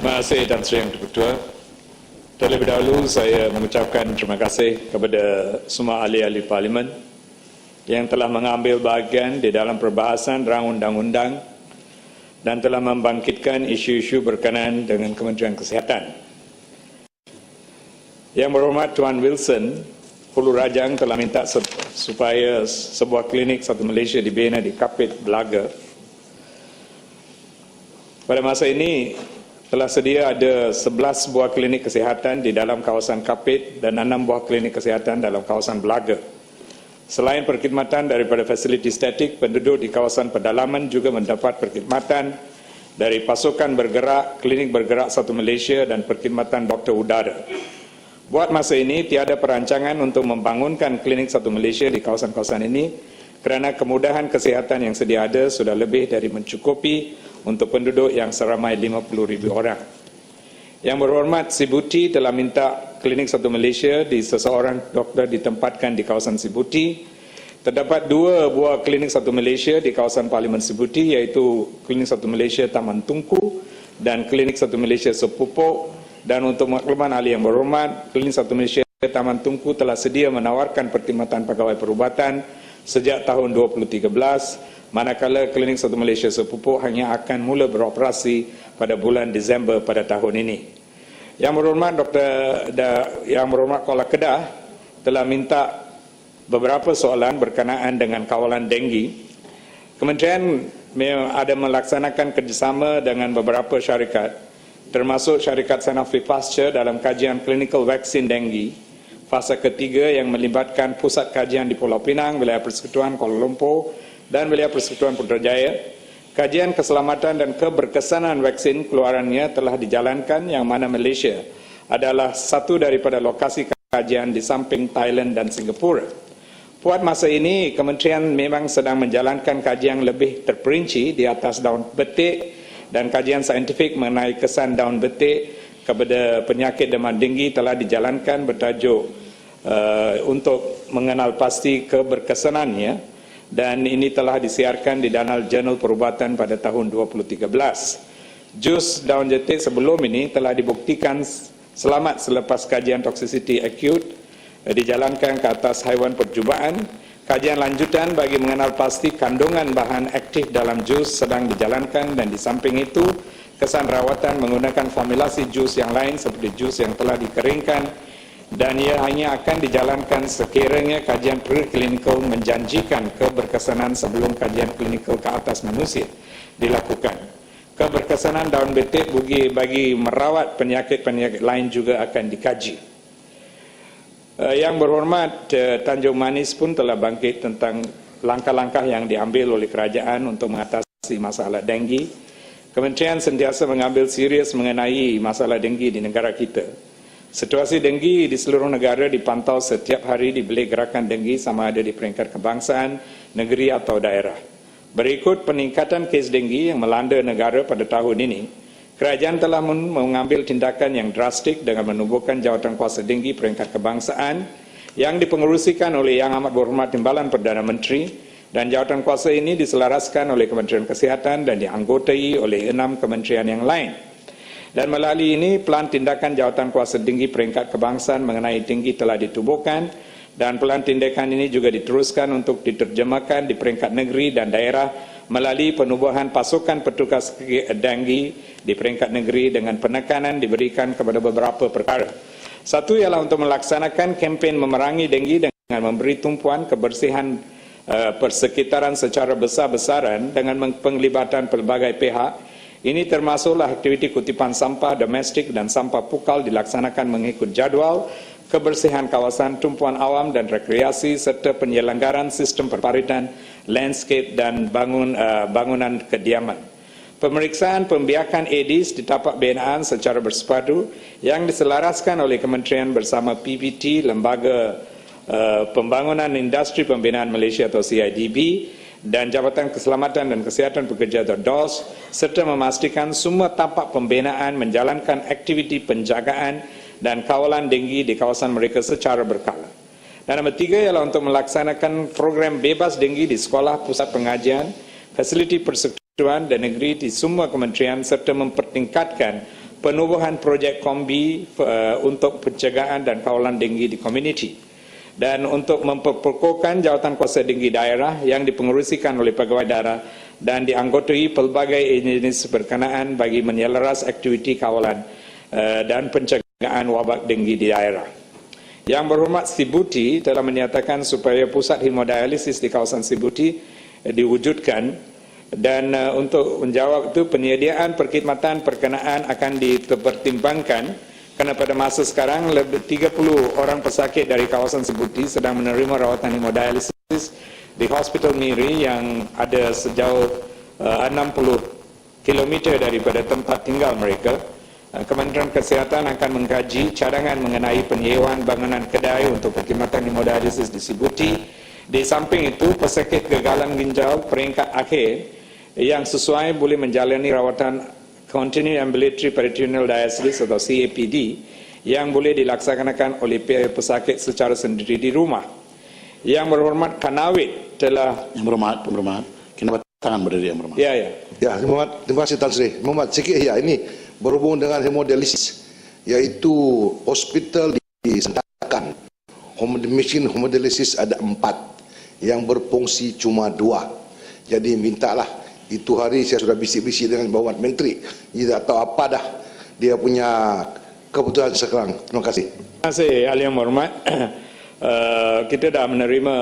Terima kasih Tan Sri Yang Di-Pertua. Terlebih dahulu saya mengucapkan terima kasih kepada semua ahli-ahli Parlimen yang telah mengambil bahagian di dalam perbahasan rang undang-undang dan telah membangkitkan isu-isu berkenaan dengan Kementerian Kesihatan. Yang berhormat Tuan Wilson, Hulu Rajang telah minta supaya sebuah klinik Satu Malaysia dibina di Kapit, Belaga. Pada masa ini telah sedia ada 11 buah klinik kesihatan di dalam kawasan Kapit dan 6 buah klinik kesihatan dalam kawasan Belaga. Selain perkhidmatan daripada fasiliti statik, penduduk di kawasan pedalaman juga mendapat perkhidmatan dari pasukan bergerak, klinik bergerak Satu Malaysia dan perkhidmatan doktor udara. Buat masa ini, tiada perancangan untuk membangunkan klinik Satu Malaysia di kawasan-kawasan ini kerana kemudahan kesihatan yang sedia ada sudah lebih dari mencukupi untuk penduduk yang seramai 50,000 orang. Yang berhormat Sibuti telah minta klinik Satu Malaysia di seseorang doktor ditempatkan di kawasan Sibuti. Terdapat 2 buah klinik Satu Malaysia di kawasan Parlimen Sibuti, iaitu klinik Satu Malaysia Taman Tungku dan klinik Satu Malaysia Sepupuk. Dan untuk makluman ahli yang berhormat, klinik Satu Malaysia Taman Tungku telah sedia menawarkan perkhidmatan pegawai perubatan sejak tahun 2013, manakala klinik Satu Malaysia Sepupuk hanya akan mula beroperasi pada bulan Disember pada tahun ini. Yang berhormat Kuala Kedah telah minta beberapa soalan berkenaan dengan kawalan denggi. Kementerian ada melaksanakan kerjasama dengan beberapa syarikat, termasuk syarikat Sanofi Pasteur dalam kajian klinikal vaksin denggi fasa ketiga yang melibatkan pusat kajian di Pulau Pinang, Wilayah Persekutuan Kuala Lumpur dan Wilayah Persekutuan Putrajaya. Kajian keselamatan dan keberkesanan vaksin keluarannya telah dijalankan, yang mana Malaysia adalah satu daripada lokasi kajian di samping Thailand dan Singapura. Buat masa ini, Kementerian memang sedang menjalankan kajian lebih terperinci di atas daun betik dan kajian saintifik mengenai kesan daun betik kepada penyakit demam denggi telah dijalankan bertajuk untuk mengenal pasti keberkesanannya, dan ini telah disiarkan di dalam Jurnal Perubatan pada tahun 2013. Jus daun betik sebelum ini telah dibuktikan selamat selepas kajian toxicity acute dijalankan ke atas haiwan percubaan. Kajian lanjutan bagi mengenal pasti kandungan bahan aktif dalam jus sedang dijalankan, dan di samping itu kesan rawatan menggunakan formulasi jus yang lain seperti jus yang telah dikeringkan, dan ia hanya akan dijalankan sekiranya kajian preklinikal menjanjikan keberkesanan sebelum kajian klinikal ke atas manusia dilakukan. Keberkesanan daun betik bagi merawat penyakit-penyakit lain juga akan dikaji. Yang berhormat Tanjung Manis pun telah bangkit tentang langkah-langkah yang diambil oleh kerajaan untuk mengatasi masalah denggi. Kementerian sentiasa mengambil serius mengenai masalah denggi di negara kita. Situasi denggi di seluruh negara dipantau setiap hari di Bilik Gerakan Denggi sama ada di peringkat kebangsaan, negeri atau daerah. Berikut peningkatan kes denggi yang melanda negara pada tahun ini, kerajaan telah mengambil tindakan yang drastik dengan menubuhkan Jawatankuasa Denggi peringkat kebangsaan yang dipengerusikan oleh Yang Amat Berhormat Timbalan Perdana Menteri, dan jawatankuasa ini diselaraskan oleh Kementerian Kesihatan dan dianggotai oleh 6 kementerian yang lain. Dan melalui ini, pelan tindakan Jawatankuasa Tinggi peringkat kebangsaan mengenai tinggi telah ditubuhkan, dan pelan tindakan ini juga diteruskan untuk diterjemahkan di peringkat negeri dan daerah melalui penubuhan pasukan petugas denggi di peringkat negeri dengan penekanan diberikan kepada beberapa perkara. Satu ialah untuk melaksanakan kempen memerangi denggi dengan memberi tumpuan kebersihan persekitaran secara besar-besaran dengan penglibatan pelbagai pihak. Ini termasuklah aktiviti kutipan sampah domestik dan sampah pukal dilaksanakan mengikut jadual, kebersihan kawasan tumpuan awam dan rekreasi, serta penyelenggaraan sistem perparitan, landscape dan bangunan kediaman. Pemeriksaan pembiakan Aedes di tapak binaan secara bersepadu yang diselaraskan oleh Kementerian bersama PBT, Lembaga Pembangunan Industri Pembinaan Malaysia atau CIDB, dan Jabatan Keselamatan dan Kesihatan Pekerja atau DOS, serta memastikan semua tapak pembinaan menjalankan aktiviti penjagaan dan kawalan denggi di kawasan mereka secara berkala. Dan nombor 3 ialah untuk melaksanakan program bebas denggi di sekolah, pusat pengajian, fasiliti persekutuan dan negeri di semua kementerian, serta mempertingkatkan penubuhan projek kombi untuk pencegahan dan kawalan denggi di komuniti, dan untuk memperkuatkan jawatan kuasa denggi daerah yang dipengerusikan oleh pegawai daerah dan dianggotai pelbagai jenis berkenaan bagi menyelaras aktiviti kawalan dan pencegahan wabak denggi di daerah. Yang berhormat Sibuti telah menyatakan supaya pusat hemodialisis di kawasan Sibuti diwujudkan, dan untuk menjawab itu penyediaan perkhidmatan perkenaan akan dipertimbangkan kerana pada masa sekarang lebih 30 orang pesakit dari kawasan Sibuti sedang menerima rawatan hemodialisis di Hospital Miri yang ada sejauh 60 km daripada tempat tinggal mereka. Kementerian Kesihatan akan mengkaji cadangan mengenai penyewaan bangunan kedai untuk perkhidmatan hemodialisis di Sibuti. Di samping itu, pesakit gagalan ginjal peringkat akhir yang sesuai boleh menjalani rawatan Continuous Ambulatory Peritoneal Dialysis atau CAPD yang boleh dilaksanakan oleh pesakit secara sendiri di rumah. Yang berhormat Kanawit telah... Yang berhormat, kenapa tangan berdiri yang berhormat? Ya, ya. Ya, terima kasih Tan Sri. Muhammad sikit ya, ini berhubung dengan hemodialisis, iaitu hospital di Sandakan. Mesin hemodialisis ada 4, yang berfungsi cuma 2. Jadi mintalah. Itu hari saya sudah bisik-bisik dengan Bapak Menteri. Dia tak tahu apa dah dia punya keputusan sekarang. Terima kasih. Terima kasih, Ahli Yang Berhormat. Kita dah menerima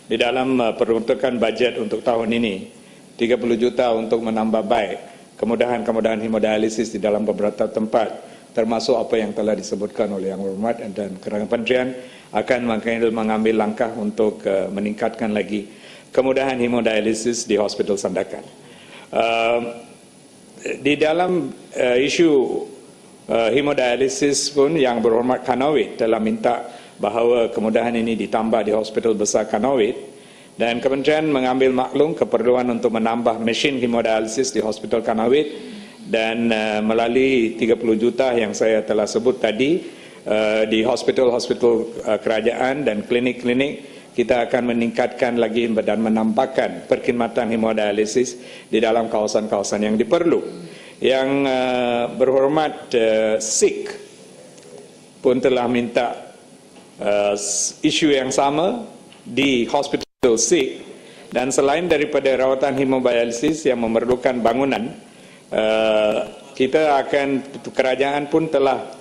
di dalam peruntukan bajet untuk tahun ini 30 juta untuk menambah baik kemudahan-kemudahan hemodialisis di dalam beberapa tempat, termasuk apa yang telah disebutkan oleh Yang Berhormat, dan Kementerian akan mengambil langkah untuk meningkatkan lagi kemudahan hemodialisis di Hospital Sandakan. Di dalam isu hemodialisis pun Yang Berhormat Kanawit telah minta bahawa kemudahan ini ditambah di Hospital Besar Kanawit, dan Kementerian mengambil maklum keperluan untuk menambah mesin hemodialisis di Hospital Kanawit, dan melalui 30 juta yang saya telah sebut tadi di hospital-hospital kerajaan dan klinik-klinik, kita akan meningkatkan lagi dan menambahkan perkhidmatan hemodialisis di dalam kawasan-kawasan yang diperlu. Yang berhormat SIK pun telah minta isu yang sama di Hospital SIK, dan selain daripada rawatan hemodialisis yang memerlukan bangunan, kerajaan pun telah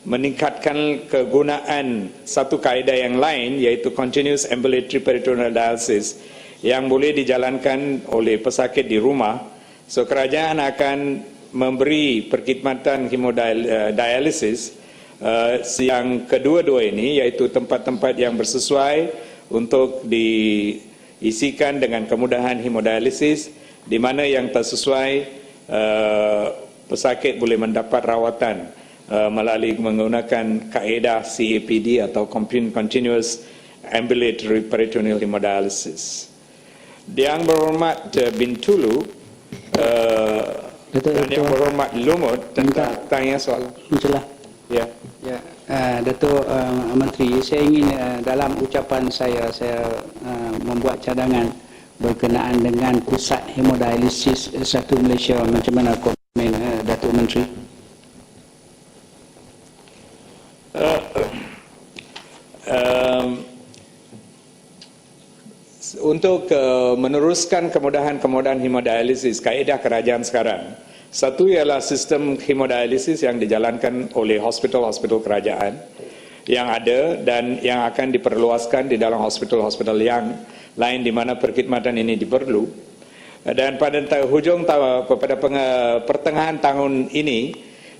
meningkatkan kegunaan satu kaedah yang lain, iaitu Continuous Ambulatory Peritoneal Dialysis yang boleh dijalankan oleh pesakit di rumah. So kerajaan akan memberi perkhidmatan hemodialisis yang kedua-dua ini, iaitu tempat-tempat yang bersesuai untuk diisikan dengan kemudahan hemodialisis, di mana yang tersesuai pesakit boleh mendapat rawatan melalui menggunakan kaedah CAPD atau Continuous Ambulatory Peritoneal Hemodialysis. Yang berhormat Bintulu dan Yang berhormat Lumut tanya soalan. Itulah. Ya. Ya, Datuk Menteri, saya ingin dalam ucapan saya membuat cadangan berkenaan dengan pusat hemodialisis satu Malaysia. Macam mana komen Datuk Menteri? Untuk meneruskan kemudahan-kemudahan hemodialisis, kaedah kerajaan sekarang, satu ialah sistem hemodialisis yang dijalankan oleh hospital-hospital kerajaan yang ada dan yang akan diperluaskan di dalam hospital-hospital yang lain di mana perkhidmatan ini diperlu. Dan pada pertengahan tahun ini,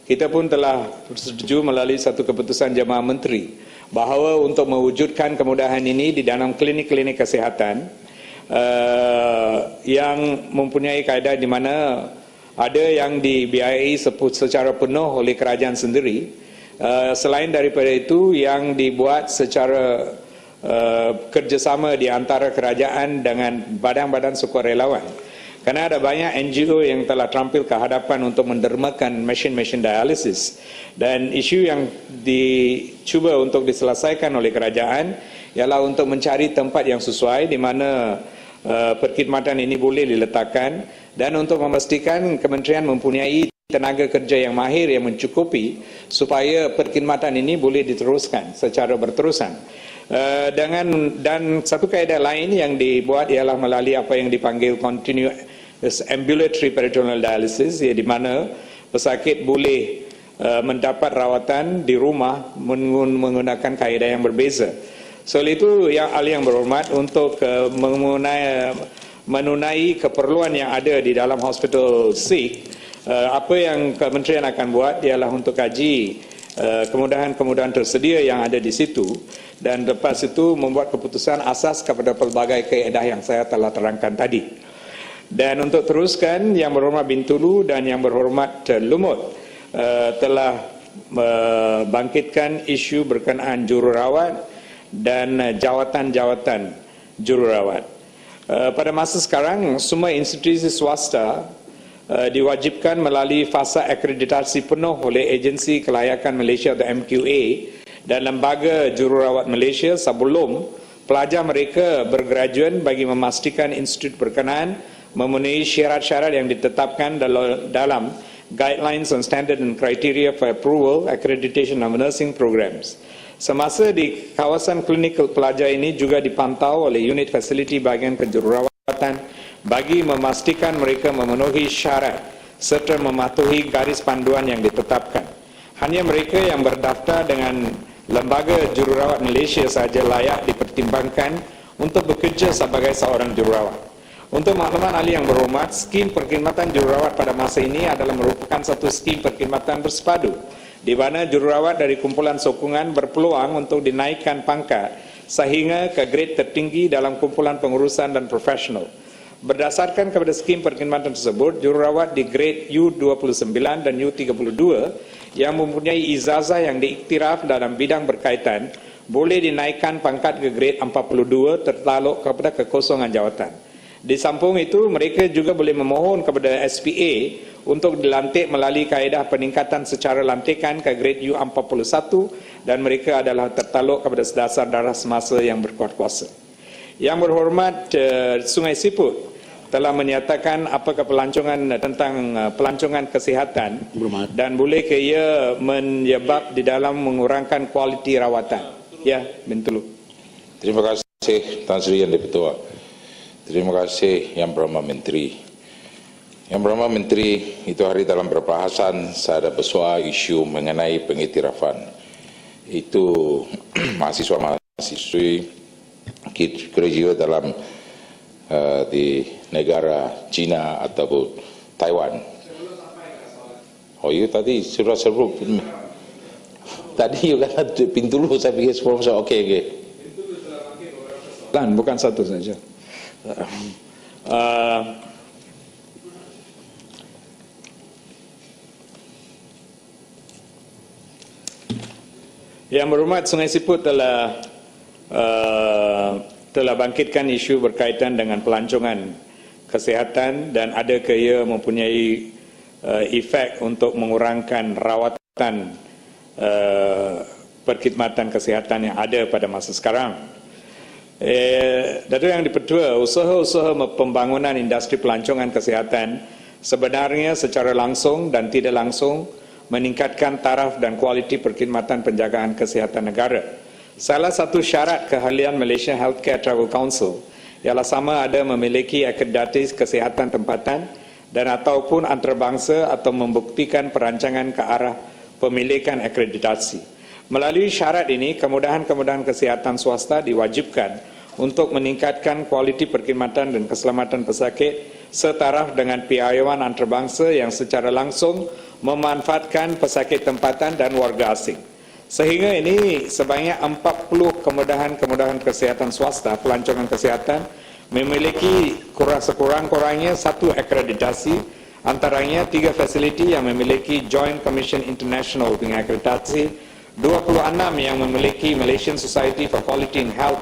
kita pun telah bersetuju melalui satu keputusan Jabatan Menteri bahawa untuk mewujudkan kemudahan ini di dalam klinik-klinik kesihatan yang mempunyai kaedah di mana ada yang dibiayai secara penuh oleh kerajaan sendiri. Selain daripada itu, yang dibuat secara kerjasama di antara kerajaan dengan badan-badan sukarelawan. Kerana ada banyak NGO yang telah terampil ke hadapan untuk mendermakan mesin-mesin dialisis, dan isu yang dicuba untuk diselesaikan oleh kerajaan ialah untuk mencari tempat yang sesuai di mana perkhidmatan ini boleh diletakkan, dan untuk memastikan kementerian mempunyai tenaga kerja yang mahir yang mencukupi supaya perkhidmatan ini boleh diteruskan secara berterusan. Dan satu kaedah lain yang dibuat ialah melalui apa yang dipanggil continuous ambulatory peritoneal dialysis, di mana pesakit boleh mendapat rawatan di rumah menggunakan kaedah yang berbeza. Soal itu yang ahli yang berhormat, untuk menunai keperluan yang ada di dalam hospital Sikh, apa yang kementerian akan buat ialah untuk kaji kemudahan-kemudahan tersedia yang ada di situ, dan lepas itu membuat keputusan asas kepada pelbagai kaedah yang saya telah terangkan tadi. Dan untuk teruskan, yang berhormat Bintulu dan yang berhormat Lumut telah bangkitkan isu berkenaan jururawat dan jawatan-jawatan jururawat. Pada masa sekarang, semua institusi swasta diwajibkan melalui fasa akreditasi penuh oleh Agensi Kelayakan Malaysia atau MQA dan Lembaga Jururawat Malaysia sebelum pelajar mereka bergraduan, bagi memastikan institut berkenaan memenuhi syarat-syarat yang ditetapkan dalam Guidelines on Standard and Criteria for Approval, Accreditation of Nursing Programs. Semasa di kawasan klinikal pelajar ini juga dipantau oleh unit fasiliti bahagian kejururawatan bagi memastikan mereka memenuhi syarat serta mematuhi garis panduan yang ditetapkan. Hanya mereka yang berdaftar dengan Lembaga Jururawat Malaysia sahaja layak dipertimbangkan untuk bekerja sebagai seorang jururawat. Untuk makluman ahli yang berhormat, skim perkhidmatan jururawat pada masa ini adalah merupakan satu skim perkhidmatan bersepadu, di mana jururawat dari kumpulan sokongan berpeluang untuk dinaikkan pangkat sehingga ke grade tertinggi dalam kumpulan pengurusan dan profesional. Berdasarkan kepada skim perkhidmatan tersebut, jururawat di grade U29 dan U32 yang mempunyai ijazah yang diiktiraf dalam bidang berkaitan boleh dinaikkan pangkat ke grade 42 tertaluk kepada kekosongan jawatan. Di samping itu, mereka juga boleh memohon kepada SPA untuk dilantik melalui kaedah peningkatan secara lantikan ke grade U41 dan mereka adalah tertaluk kepada sedasar darah semasa yang berkuasa. Yang berhormat, Sungai Siput telah menyatakan apakah pelancongan tentang pelancongan kesihatan dan boleh ke ia menyebab di dalam mengurangkan kualiti rawatan. Ya, Bintulu. Terima kasih Tan Sri Yang Di-Pertua. Terima kasih Yang Berhormat Menteri. Yang Berhormat Menteri, itu hari dalam perbahasan saya ada bersuara isu mengenai pengiktirafan. Itu mahasiswa-mahasiswi graduate dalam di negara China ataupun Taiwan. Oh iya, tadi sudah sebut. Tadi juga pintu dulu saya pikir sponsor. Okey. Bukan satu saja. Yang berhormat, Sungai Siput telah bangkitkan isu berkaitan dengan pelancongan kesihatan dan adakah ia mempunyai efek untuk mengurangkan rawatan perkhidmatan kesihatan yang ada pada masa sekarang. Datuk Yang Di-Pertua, usaha-usaha pembangunan industri pelancongan kesihatan sebenarnya secara langsung dan tidak langsung meningkatkan taraf dan kualiti perkhidmatan penjagaan kesihatan negara. Salah satu syarat keahlian Malaysia Healthcare Travel Council ialah sama ada memiliki akreditasi kesihatan tempatan dan ataupun antarabangsa atau membuktikan perancangan ke arah pemilikan akreditasi. Melalui syarat ini, kemudahan-kemudahan kesihatan swasta diwajibkan untuk meningkatkan kualiti perkhidmatan dan keselamatan pesakit setaraf dengan piawaian antarabangsa yang secara langsung memanfaatkan pesakit tempatan dan warga asing. Sehingga ini sebanyak 40 kemudahan-kemudahan kesihatan swasta pelancongan kesihatan memiliki sekurang-kurangnya satu akreditasi, antaranya 3 fasiliti yang memiliki Joint Commission International dengan akreditasi, 26 yang memiliki Malaysian Society for Quality in Health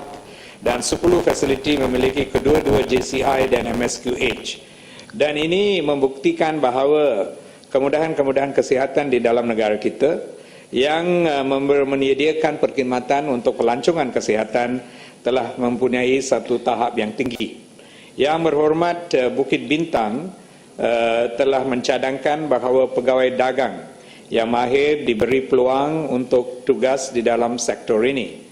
dan 10 fasiliti memiliki kedua-dua JCI dan MSQH. Dan ini membuktikan bahawa kemudahan-kemudahan kesihatan di dalam negara kita yang menyediakan perkhidmatan untuk pelancongan kesihatan telah mempunyai satu tahap yang tinggi. Yang berhormat, Bukit Bintang telah mencadangkan bahawa pegawai dagang yang mahir diberi peluang untuk tugas di dalam sektor ini.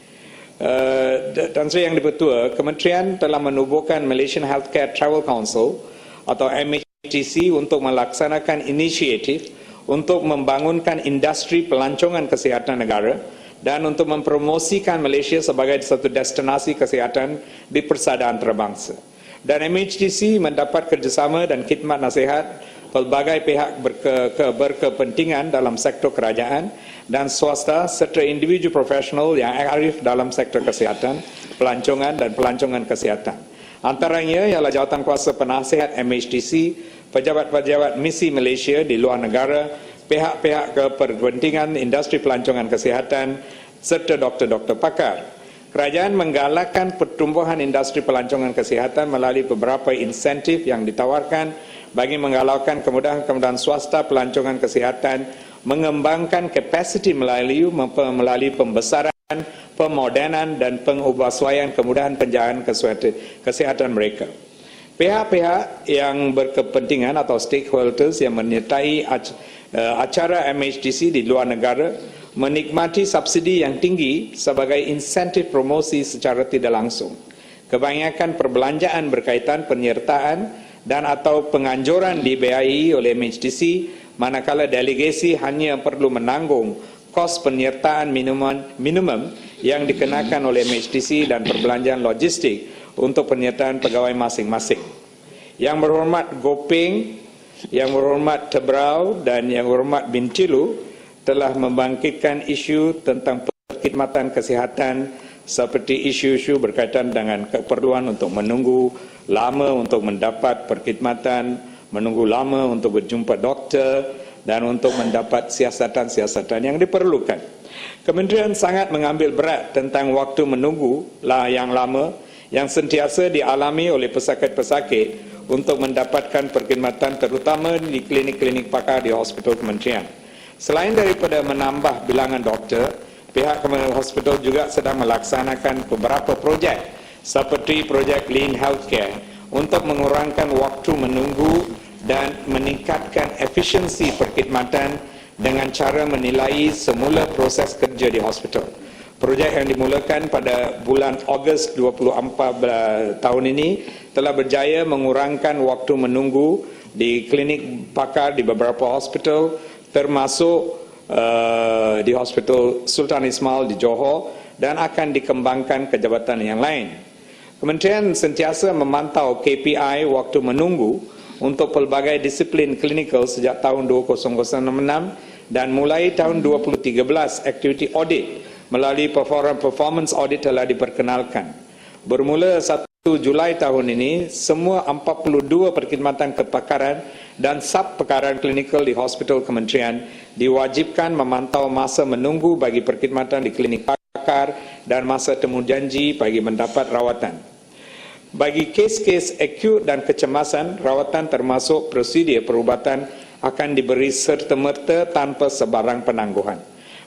Tan Sri Yang Dipertua, Kementerian telah menubuhkan Malaysian Healthcare Travel Council atau MHTC untuk melaksanakan inisiatif untuk membangunkan industri pelancongan kesihatan negara dan untuk mempromosikan Malaysia sebagai satu destinasi kesihatan di persadaran antarabangsa. Dan MHTC mendapat kerjasama dan khidmat nasihat pelbagai pihak berkepentingan dalam sektor kerajaan dan swasta serta individu profesional yang arif dalam sektor kesihatan, pelancongan dan pelancongan kesihatan. Antaranya ialah Jawatankuasa Penasihat MHTC, pejabat-pejabat misi Malaysia di luar negara, pihak-pihak kepentingan industri pelancongan kesihatan serta doktor-doktor pakar. Kerajaan menggalakkan pertumbuhan industri pelancongan kesihatan melalui beberapa insentif yang ditawarkan bagi menggalakkan kemudahan-kemudahan swasta pelancongan kesihatan, mengembangkan kapasiti melalui pembesaran, pemodernan dan pengubahsuaian kemudahan penjagaan kesihatan mereka. Pihak-pihak yang berkepentingan atau stakeholders yang menyertai acara MHTC di luar negara menikmati subsidi yang tinggi sebagai insentif promosi secara tidak langsung. Kebanyakan perbelanjaan berkaitan penyertaan dan atau penganjuran dibiayai oleh MHTC, manakala delegasi hanya perlu menanggung kos penyertaan minimum yang dikenakan oleh MHTC dan perbelanjaan logistik untuk penyertaan pegawai masing-masing. Yang berhormat Gopeng, yang berhormat Tebrau dan yang berhormat Bintilu telah membangkitkan isu tentang perkhidmatan kesihatan seperti isu-isu berkaitan dengan keperluan untuk menunggu lama untuk mendapat perkhidmatan, menunggu lama untuk berjumpa doktor dan untuk mendapat siasatan-siasatan yang diperlukan. Kementerian sangat mengambil berat tentang waktu menunggu yang lama yang sentiasa dialami oleh pesakit-pesakit untuk mendapatkan perkhidmatan terutama di klinik-klinik pakar di hospital kementerian. Selain daripada menambah bilangan doktor, pihak hospital juga sedang melaksanakan beberapa projek seperti projek Lean Healthcare untuk mengurangkan waktu menunggu dan meningkatkan efisiensi perkhidmatan dengan cara menilai semula proses kerja di hospital. Projek yang dimulakan pada bulan Ogos 2014 tahun ini telah berjaya mengurangkan waktu menunggu di klinik pakar di beberapa hospital, termasuk di Hospital Sultan Ismail di Johor, dan akan dikembangkan ke jabatan yang lain. Kementerian sentiasa memantau KPI waktu menunggu untuk pelbagai disiplin klinikal sejak tahun 2006 dan mulai tahun 2013 aktiviti audit melalui performance audit telah diperkenalkan. Bermula 1 Julai tahun ini, semua 42 perkhidmatan kepakaran dan sub-pekaran klinikal di hospital kementerian diwajibkan memantau masa menunggu bagi perkhidmatan di klinik pakar dan masa temu janji bagi mendapat rawatan. Bagi kes-kes akut dan kecemasan, rawatan termasuk prosedur perubatan akan diberi serta-merta tanpa sebarang penangguhan.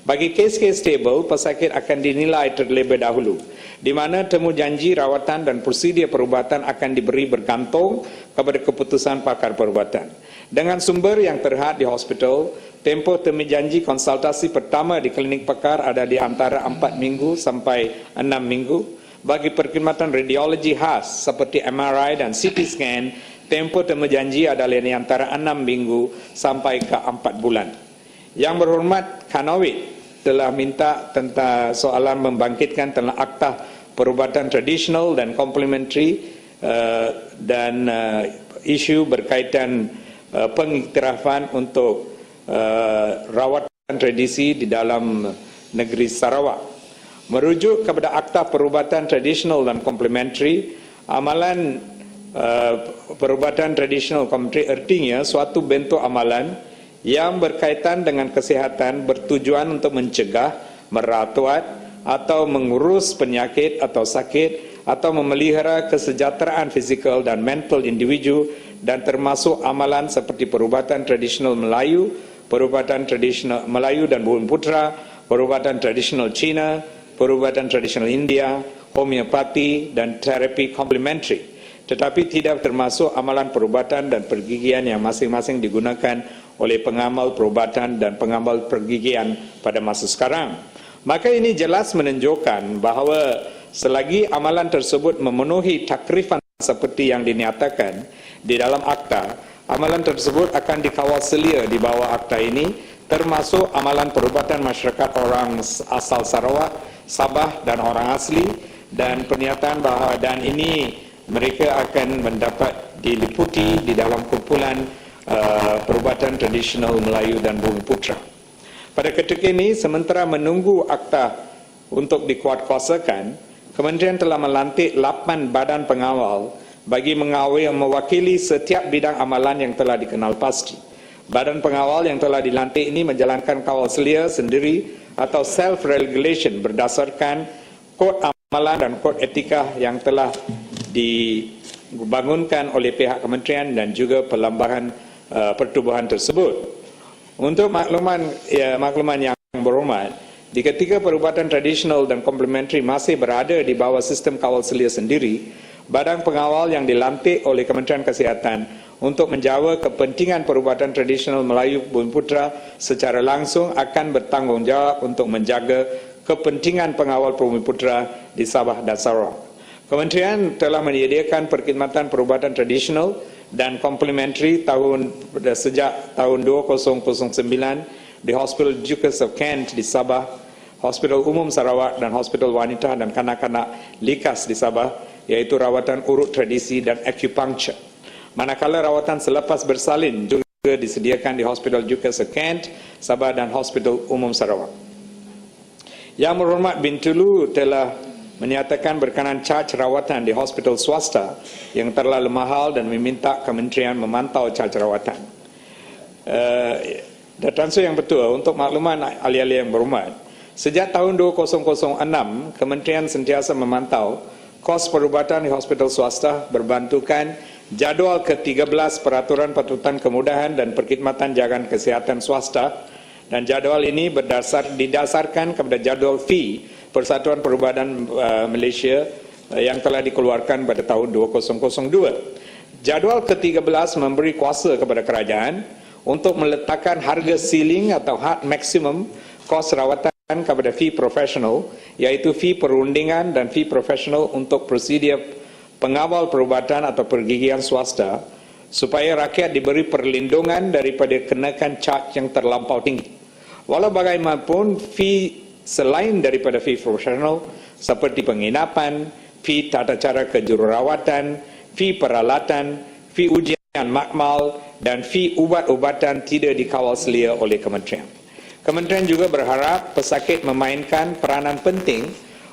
Bagi kes-kes stable, pesakit akan dinilai terlebih dahulu, di mana temu janji rawatan dan prosedur perubatan akan diberi bergantung kepada keputusan pakar perubatan. Dengan sumber yang terhad di hospital, tempoh temu janji konsultasi pertama di klinik pakar ada di antara 4 minggu sampai 6 minggu. Bagi perkhidmatan radiologi khas seperti MRI dan CT scan, tempoh temu janji adalah di antara 6 minggu sampai ke 4 bulan. Yang berhormat Kanawit telah minta tentang soalan membangkitkan tentang akta perubatan tradisional dan komplementari dan isu berkaitan pengiktirafan untuk rawatan tradisi di dalam negeri Sarawak. Merujuk kepada akta perubatan tradisional dan komplementari, amalan perubatan tradisional komplementari artinya suatu bentuk amalan yang berkaitan dengan kesihatan bertujuan untuk mencegah, merawat atau mengurus penyakit atau sakit atau memelihara kesejahteraan fizikal dan mental individu, dan termasuk amalan seperti perubatan tradisional Melayu, perubatan tradisional Melayu dan Bumiputera, perubatan tradisional Cina, perubatan tradisional India, homeopati dan terapi komplementari. tetapi tidak termasuk amalan perubatan dan pergigian yang masing-masing digunakan oleh pengamal perubatan dan pengamal pergigian pada masa sekarang. Maka ini jelas menunjukkan bahawa selagi amalan tersebut memenuhi takrifan seperti yang dinyatakan di dalam akta, amalan tersebut akan dikawal selia di bawah akta ini, termasuk amalan perubatan masyarakat orang asal Sarawak, Sabah dan orang asli, dan pernyataan bahawa dan ini mereka akan mendapat diliputi di dalam kumpulan perubatan tradisional Melayu dan Bumiputera. Pada ketika ini, sementara menunggu akta untuk dikuatkuasakan, Kementerian telah melantik 8 badan pengawal bagi mewakili setiap bidang amalan yang telah dikenal pasti. Badan pengawal yang telah dilantik ini menjalankan kawal selia sendiri atau self-regulation berdasarkan kod amalan dan kod etika yang telah dibangunkan oleh pihak kementerian dan juga perlembagaan pertubuhan tersebut. Untuk makluman yang berhormat, di ketika perubatan tradisional dan komplementari masih berada di bawah sistem kawal selia sendiri, badan pengawal yang dilantik oleh Kementerian Kesihatan untuk menjaga kepentingan perubatan tradisional Melayu Bumiputera secara langsung akan bertanggungjawab untuk menjaga kepentingan pengawal Bumiputera di Sabah dan Sarawak. Kementerian telah menyediakan perkhidmatan perubatan tradisional dan komplementari sejak tahun 2009 di Hospital Duchess of Kent di Sabah, Hospital Umum Sarawak dan Hospital Wanita dan Kanak-kanak Likas di Sabah, iaitu rawatan urut tradisi dan acupuncture. Manakala rawatan selepas bersalin juga disediakan di Hospital Duchess of Kent, Sabah dan Hospital Umum Sarawak. Yang berhormat Bintulu telah menyatakan berkenaan caj rawatan di hospital swasta yang terlalu mahal dan meminta kementerian memantau caj rawatan. Datan yang betul untuk makluman ahli-ahli yang berhormat, sejak tahun 2006 kementerian sentiasa memantau kos perubatan di hospital swasta berbantukan jadual ke-13 Peraturan Patutan Kemudahan dan Perkhidmatan Jagaan Kesihatan Swasta, dan jadual ini didasarkan kepada jadual fee Persatuan Perubatan Malaysia yang telah dikeluarkan pada tahun 2002. Jadual ke-13 memberi kuasa kepada kerajaan untuk meletakkan harga ceiling atau had maksimum kos rawatan kepada fee profesional, iaitu fee perundingan dan fee profesional untuk prosedur pengawal perubatan atau pergigian swasta, supaya rakyat diberi perlindungan daripada kenakan caj yang terlampau tinggi. Walau bagaimanapun, fee selain daripada fee profesional seperti penginapan, fee tata cara kejururawatan, fee peralatan, fee ujian makmal dan fee ubat-ubatan tidak dikawal selia oleh kementerian. Kementerian juga berharap pesakit memainkan peranan penting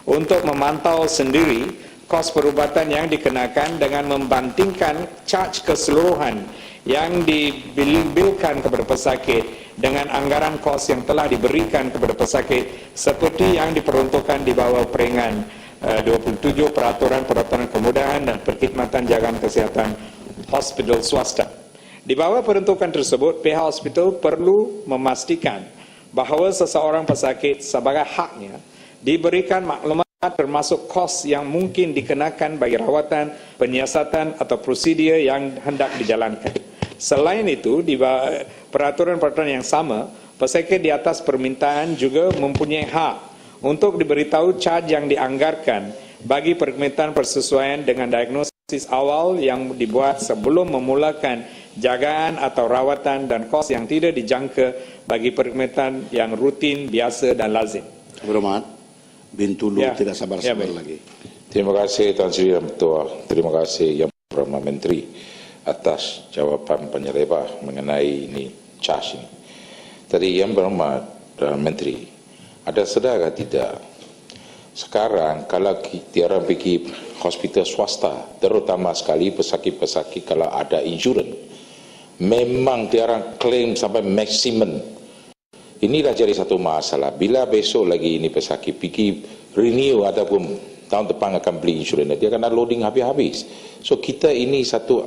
untuk memantau sendiri kos perubatan yang dikenakan dengan membandingkan caj keseluruhan yang dibilkan kepada pesakit dengan anggaran kos yang telah diberikan kepada pesakit seperti yang diperuntukkan di bawah peringatan 27 Peraturan Kemudahan dan Perkhidmatan Jagaan Kesihatan Hospital Swasta. Di bawah peruntukan tersebut, pihak hospital perlu memastikan bahawa seseorang pesakit sebagai haknya diberikan maklumat termasuk kos yang mungkin dikenakan bagi rawatan, penyiasatan atau prosedur yang hendak dijalankan. Selain itu, di peraturan-peraturan yang sama, pesakit di atas permintaan juga mempunyai hak untuk diberitahu caj yang dianggarkan bagi perkhidmatan persesuaian dengan diagnosis awal yang dibuat sebelum memulakan jagaan atau rawatan dan kos yang tidak dijangka bagi perkhidmatan yang rutin, biasa dan lazim. Berhormat, Bintulu tidak sabar-sabar lagi. Terima kasih Tan Sri Yang Ketua. Terima kasih Yang Perdana Menteri atas jawapan penyelesaian mengenai ini caj ini. Tadi Yang Berhormat Menteri, ada sedar tidak sekarang kalau kita pergi hospital swasta, terutama sekali pesakit-pesakit kalau ada insurans, memang dia klaim sampai maksimum. Inilah jadi satu masalah. Bila besok lagi ini pesakit pergi renew ataupun tahun depan akan beli insurans, dia akan loading habis-habis. So kita ini satu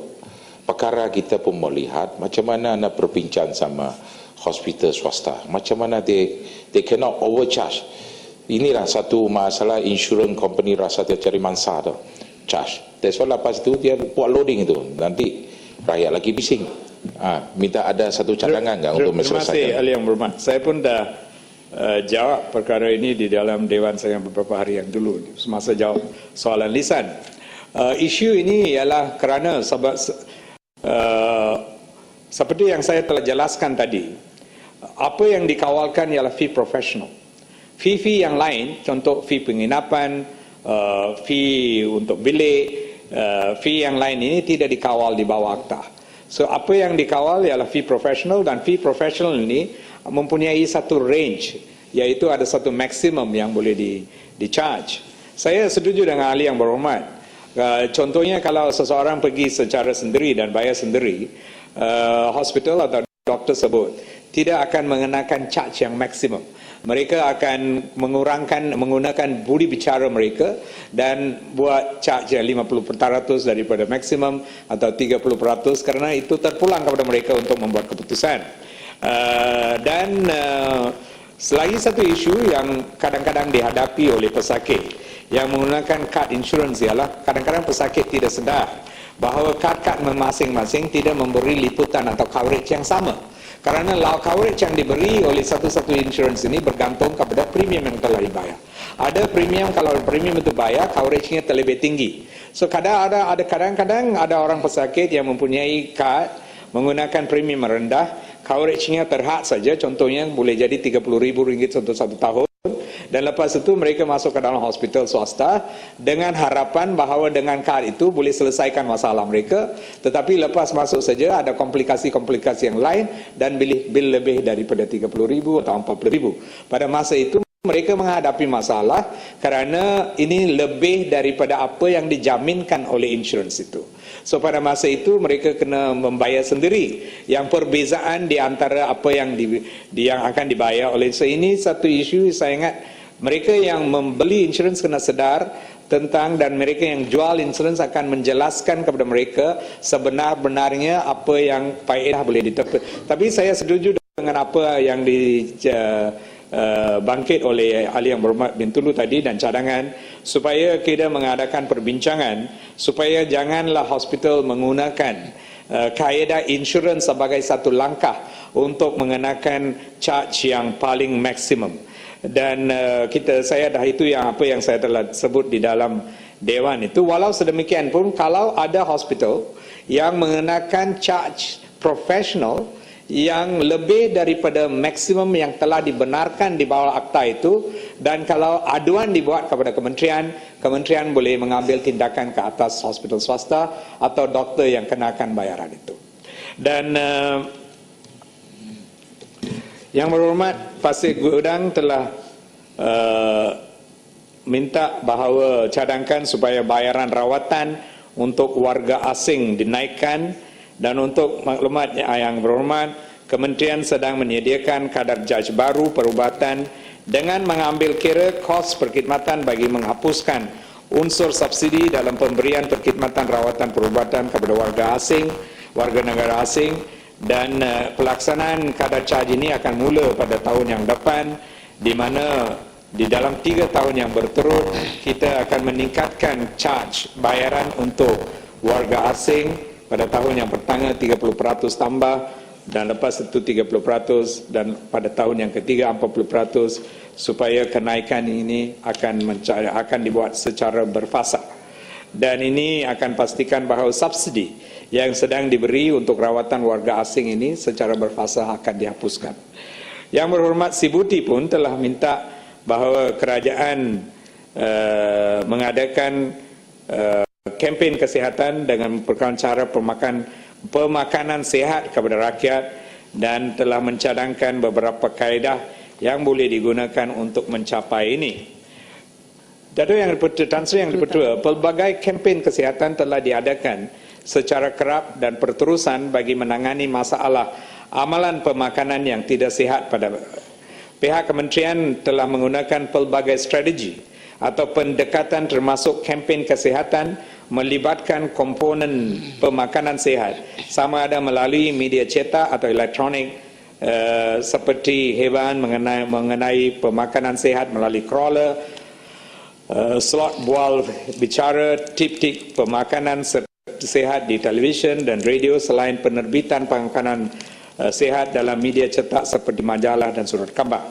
perkara kita pun melihat macam mana nak berbincang sama hospital swasta, macam mana they cannot overcharge. Inilah satu masalah insurans company rasa dia cari mangsa tu. charge. That's why lepas itu dia buat loading itu. Nanti rakyat lagi bising. Minta ada satu cadangan nggak untuk Terima kasih menyelesaikan. ahli yang berhormat. Saya pun dah jawab perkara ini di dalam Dewan saya beberapa hari yang dulu semasa jawab soalan lisan. Isu ini ialah kerana seperti yang saya telah jelaskan tadi, apa yang dikawalkan ialah fee profesional. Fee yang lain, contoh fee penginapan, fee untuk bilik, fee yang lain ini tidak dikawal di bawah akta. So apa yang dikawal ialah fee profesional, dan fee profesional ini mempunyai satu range, iaitu ada satu maksimum yang boleh di-charge. Saya setuju dengan ahli yang berhormat. Contohnya kalau seseorang pergi secara sendiri dan bayar sendiri, hospital atau doktor sebut tidak akan mengenakan charge yang maksimum. Mereka akan menggunakan budi bicara mereka dan buat charge yang 50% daripada maksimum atau 30%, kerana itu terpulang kepada mereka untuk membuat keputusan. Selagi satu isu yang kadang-kadang dihadapi oleh pesakit yang menggunakan kad insurans ialah kadang-kadang pesakit tidak sedar bahawa kad-kad masing-masing tidak memberi liputan atau coverage yang sama. Kerana coverage yang diberi oleh satu-satu insurans ini bergantung kepada premium yang telah dibayar. Ada premium, kalau premium itu bayar, coverage-nya terlebih tinggi. So kadang-kadang ada orang pesakit yang mempunyai kad menggunakan premium rendah, coverage-nya terhad saja, contohnya boleh jadi RM30,000 untuk 1 tahun. Dan lepas itu mereka masuk ke dalam hospital swasta dengan harapan bahawa dengan kad itu boleh selesaikan masalah mereka, tetapi lepas masuk saja ada komplikasi-komplikasi yang lain dan bil lebih daripada RM30,000 atau RM40,000. Pada masa itu mereka menghadapi masalah kerana ini lebih daripada apa yang dijaminkan oleh insurans itu. So pada masa itu mereka kena membayar sendiri. Yang perbezaan di antara apa yang akan dibayar oleh ini satu isu. Saya ingat mereka yang membeli insurans kena sedar tentang, dan mereka yang jual insurans akan menjelaskan kepada mereka sebenar-benarnya apa yang faedah boleh didapat. Tapi saya setuju dengan apa yang bangkit oleh ahli yang berhormat Bintulu tadi dan cadangan, supaya kita mengadakan perbincangan supaya janganlah hospital menggunakan kaedah insurans sebagai satu langkah untuk mengenakan charge yang paling maksimum. Dan saya dah itu apa yang saya telah sebut di dalam Dewan itu. Walau sedemikian pun, kalau ada hospital yang mengenakan charge profesional yang lebih daripada maksimum yang telah dibenarkan di bawah akta itu, dan kalau aduan dibuat kepada kementerian boleh mengambil tindakan ke atas hospital swasta atau doktor yang kenakan bayaran itu. Dan yang berhormat, Pasir Gudang telah minta bahawa cadangkan supaya bayaran rawatan untuk warga asing dinaikkan. Dan untuk maklumat yang berhormat, kementerian sedang menyediakan kadar jaj baru perubatan dengan mengambil kira kos perkhidmatan bagi menghapuskan unsur subsidi dalam pemberian perkhidmatan rawatan perubatan kepada warga negara asing. Dan pelaksanaan kadar jaj ini akan mula pada tahun yang depan, di mana di dalam 3 tahun yang berturut kita akan meningkatkan charge bayaran untuk warga asing. Pada tahun yang pertama 30% tambah, dan lepas itu 30%, dan pada tahun yang ketiga 40%, supaya kenaikan ini akan dibuat secara berfasa. Dan ini akan pastikan bahawa subsidi yang sedang diberi untuk rawatan warga asing ini secara berfasa akan dihapuskan. Yang berhormat, Sibuti pun telah minta bahawa kerajaan mengadakan kempen kesihatan dengan memperkenalkan cara pemakanan sihat kepada rakyat, dan telah mencadangkan beberapa kaedah yang boleh digunakan untuk mencapai ini. Tan Sri Yang Dipertua, pelbagai kempen kesihatan telah diadakan secara kerap dan berterusan bagi menangani masalah amalan pemakanan yang tidak sihat. Pihak kementerian telah menggunakan pelbagai strategi atau pendekatan termasuk kempen kesihatan melibatkan komponen pemakanan sihat, sama ada melalui media cetak atau elektronik seperti hewan mengenai pemakanan sihat melalui crawler, slot bual bicara tip-tip pemakanan sihat di televisyen dan radio selain penerbitan pemakanan sihat dalam media cetak seperti majalah dan surat khabar.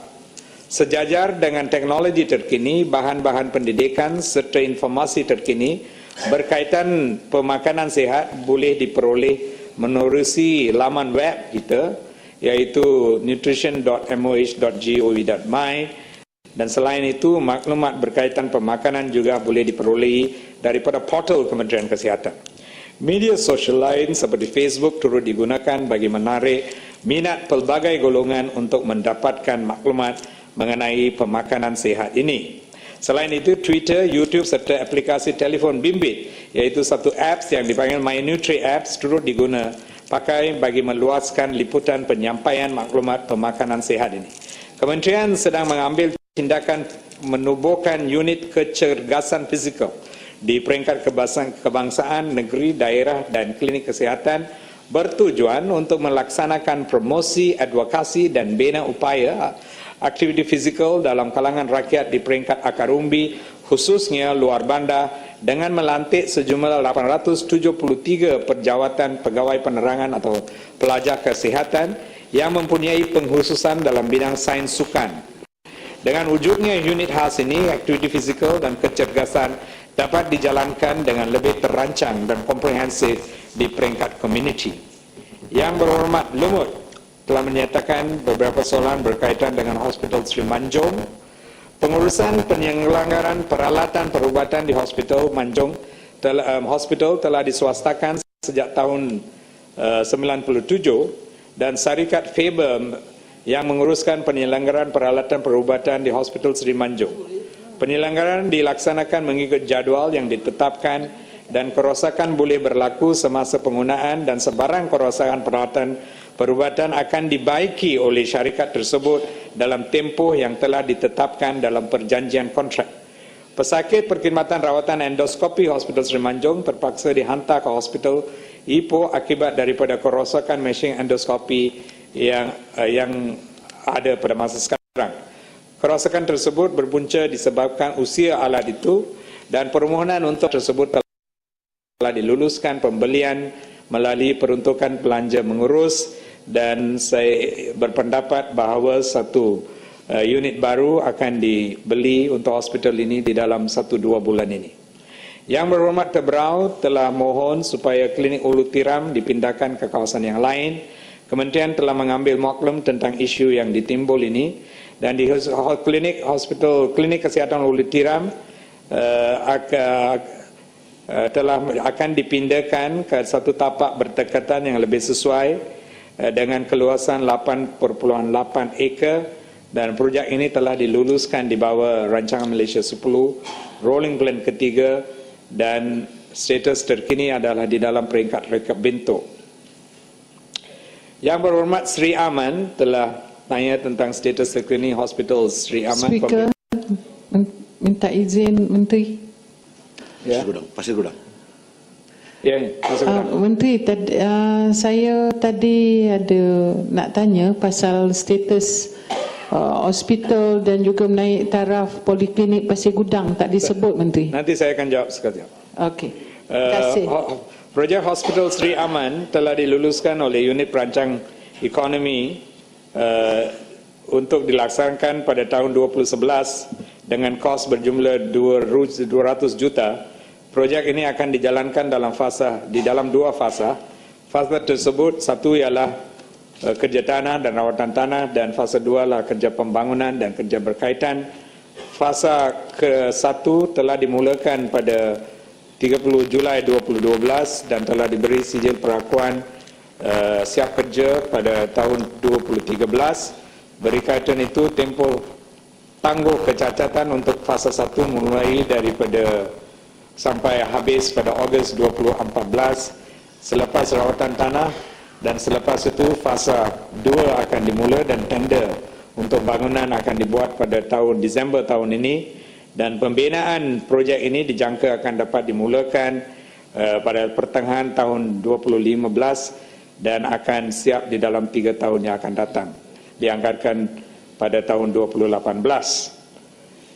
Sejajar dengan teknologi terkini, bahan-bahan pendidikan serta informasi terkini berkaitan pemakanan sihat boleh diperoleh menerusi laman web kita iaitu nutrition.moh.gov.my, dan selain itu maklumat berkaitan pemakanan juga boleh diperolehi daripada portal Kementerian Kesihatan. Media sosial lain seperti Facebook turut digunakan bagi menarik minat pelbagai golongan untuk mendapatkan maklumat mengenai pemakanan sihat ini. Selain itu, Twitter, YouTube serta aplikasi telefon bimbit iaitu satu apps yang dipanggil MyNutri Apps turut diguna pakai bagi meluaskan liputan penyampaian maklumat pemakanan sihat ini. Kementerian sedang mengambil tindakan menubuhkan unit kecergasan fizikal di peringkat kebangsaan, negeri, daerah dan klinik kesihatan bertujuan untuk melaksanakan promosi, advokasi dan bina upaya aktiviti fizikal dalam kalangan rakyat di peringkat akar umbi, khususnya luar bandar, dengan melantik sejumlah 873 perjawatan pegawai penerangan atau pelajar kesihatan yang mempunyai pengkhususan dalam bidang sains sukan. Dengan wujudnya unit khas ini, aktiviti fizikal dan kecergasan dapat dijalankan dengan lebih terancang dan komprehensif di peringkat komuniti. Yang berhormat Lumut telah menyatakan beberapa soalan berkaitan dengan Hospital Sri Manjung. Pengurusan penyelenggaraan peralatan perubatan di Hospital Manjung telah diswastakan sejak tahun 97 dan syarikat Faber yang menguruskan penyelenggaraan peralatan perubatan di Hospital Sri Manjung. Penyelenggaraan dilaksanakan mengikut jadual yang ditetapkan dan kerosakan boleh berlaku semasa penggunaan dan sebarang kerosakan peralatan perubatan akan dibaiki oleh syarikat tersebut dalam tempoh yang telah ditetapkan dalam perjanjian kontrak. Pesakit perkhidmatan rawatan endoskopi Hospital Sri Manjung terpaksa dihantar ke Hospital Ipoh akibat daripada kerosakan mesin endoskopi yang ada pada masa sekarang. Kerosakan tersebut berpunca disebabkan usia alat itu dan permohonan untuk tersebut telah diluluskan pembelian melalui peruntukan belanja mengurus, dan saya berpendapat bahawa satu unit baru akan dibeli untuk hospital ini di dalam 1-2 bulan ini. Yang berhormat Tebrau telah mohon supaya klinik Ulu Tiram dipindahkan ke kawasan yang lain. Kementerian telah mengambil maklum tentang isu yang ditimbul ini, dan di klinik kesihatan Ulu Tiram akan dipindahkan ke satu tapak berdekatan yang lebih sesuai dengan keluasan 8.8 ekar, dan projek ini telah diluluskan di bawah Rancangan Malaysia 10 Rolling Plan ketiga, dan status terkini adalah di dalam peringkat rekap bentuk. Yang berhormat Sri Aman telah tanya tentang status terkini Hospital Sri Aman. Speaker, minta izin Menteri. Ya. Pasir Gudang. Ya, Menteri, saya tadi ada nak tanya pasal status hospital dan juga menaik taraf poliklinik Pasir Gudang, tak disebut Menteri. Nanti saya akan jawab sekejap. Okey. Terima kasih. Projek Hospital Sri Aman telah diluluskan oleh unit perancang ekonomi untuk dilaksanakan pada tahun 2011 dengan kos berjumlah 200 juta. Projek ini akan dijalankan di dalam 2 fasa. Fasa tersebut, satu ialah kerja tanah dan rawatan tanah, dan fasa 2 adalah kerja pembangunan dan kerja berkaitan. Fasa ke-1 telah dimulakan pada 30 Julai 2012 dan telah diberi sijil perakuan siap kerja pada tahun 2013. Berkaitan itu, tempoh tangguh kecacatan untuk fasa 1 mulai daripada sampai habis pada Ogos 2014 selepas rawatan tanah, dan selepas itu fasa 2 akan dimula dan tender untuk bangunan akan dibuat pada tahun Disember tahun ini, dan pembinaan projek ini dijangka akan dapat dimulakan pada pertengahan tahun 2015 dan akan siap di dalam 3 tahun yang akan datang, dianggarkan pada tahun 2018.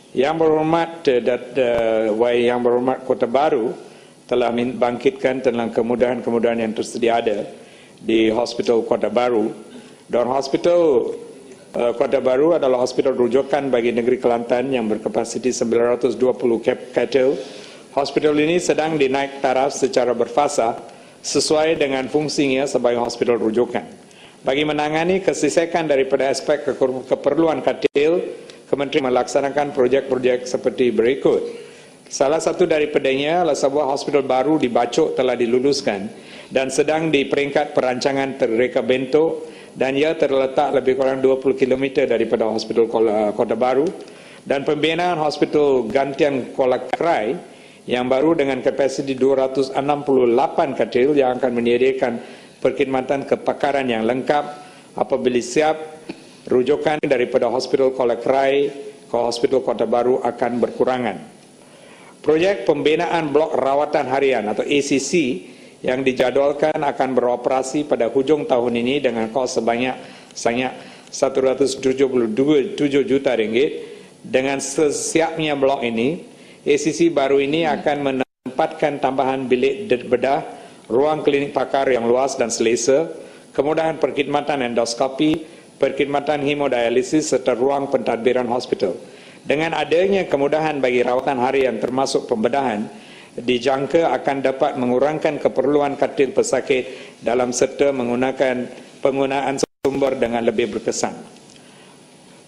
Yang berhormat Yang berhormat Kota Baru telah bangkitkan tentang kemudahan-kemudahan yang tersedia ada di Hospital Kota Baru. Dan Hospital Kota Baru adalah hospital rujukan bagi negeri Kelantan yang berkapasiti 920 katil. Hospital ini sedang dinaik taraf secara berfasa sesuai dengan fungsinya sebagai hospital rujukan. Bagi menangani kesesakan daripada aspek keperluan katil, Kementerian melaksanakan projek-projek seperti berikut. Salah satu daripadanya adalah sebuah hospital baru di Bacok telah diluluskan dan sedang di peringkat perancangan terreka bentuk, dan ia terletak lebih kurang 20 km daripada Hospital Kota Baru. Dan pembinaan Hospital Gantian Kuala Krai yang baru dengan kapasiti 268 katil yang akan menyediakan perkhidmatan kepakaran yang lengkap apabila siap. Rujukan daripada Hospital Kuala Krai ke Hospital Kota Baru akan berkurangan. Projek pembinaan blok rawatan harian atau ACC yang dijadualkan akan beroperasi pada hujung tahun ini dengan kos sebanyak 177 juta ringgit. Dengan sesiapnya blok ini, ACC baru ini akan menempatkan tambahan bilik bedah, ruang klinik pakar yang luas dan selesa, kemudahan perkhidmatan endoskopi, perkhidmatan hemodialisis serta ruang pentadbiran hospital. Dengan adanya kemudahan bagi rawatan harian termasuk pembedahan, dijangka akan dapat mengurangkan keperluan katil pesakit dalam serta menggunakan penggunaan sumber dengan lebih berkesan.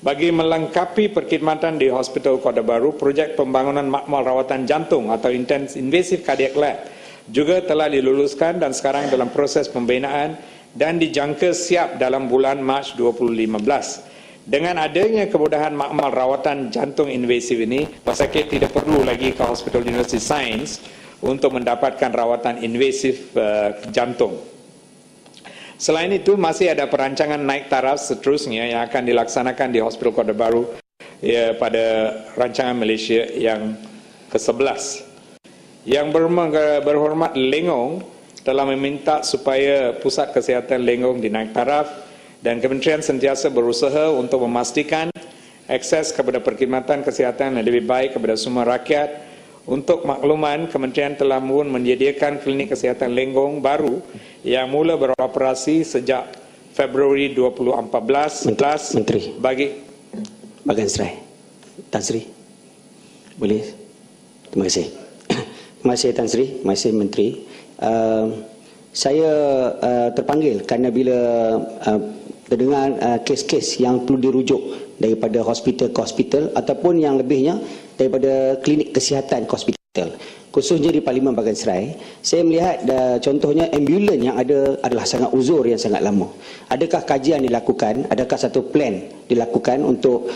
Bagi melengkapi perkhidmatan di Hospital Kota Baru, projek pembangunan makmal rawatan jantung atau invasive cardiac lab juga telah diluluskan dan sekarang dalam proses pembinaan dan dijangka siap dalam bulan Mac 2015. Dengan adanya kemudahan makmal rawatan jantung invasif ini, pesakit tidak perlu lagi ke Hospital University Science untuk mendapatkan rawatan invasif jantung. Selain itu, masih ada perancangan naik taraf seterusnya yang akan dilaksanakan di Hospital Kota Baru pada rancangan Malaysia yang ke-11. Yang berhormat Lengong telah meminta supaya Pusat Kesihatan Lengong dinaik taraf, dan Kementerian sentiasa berusaha untuk memastikan akses kepada perkhidmatan kesihatan yang lebih baik kepada semua rakyat. Untuk makluman, Kementerian telah pun menyediakan klinik kesihatan Lengong baru yang mula beroperasi sejak Februari 2014. Menteri. Bagan Serai. Tan Sri. Boleh? Terima kasih. Terima kasih Tan Sri. Terima kasih Menteri. Saya terpanggil kerana bila terdengar kes-kes yang perlu dirujuk daripada hospital ke hospital ataupun yang lebihnya daripada klinik kesihatan ke hospital, khususnya di Parlimen Bagan Serai, saya melihat contohnya ambulan yang ada adalah sangat uzur yang sangat lama. Adakah kajian dilakukan, adakah satu plan dilakukan untuk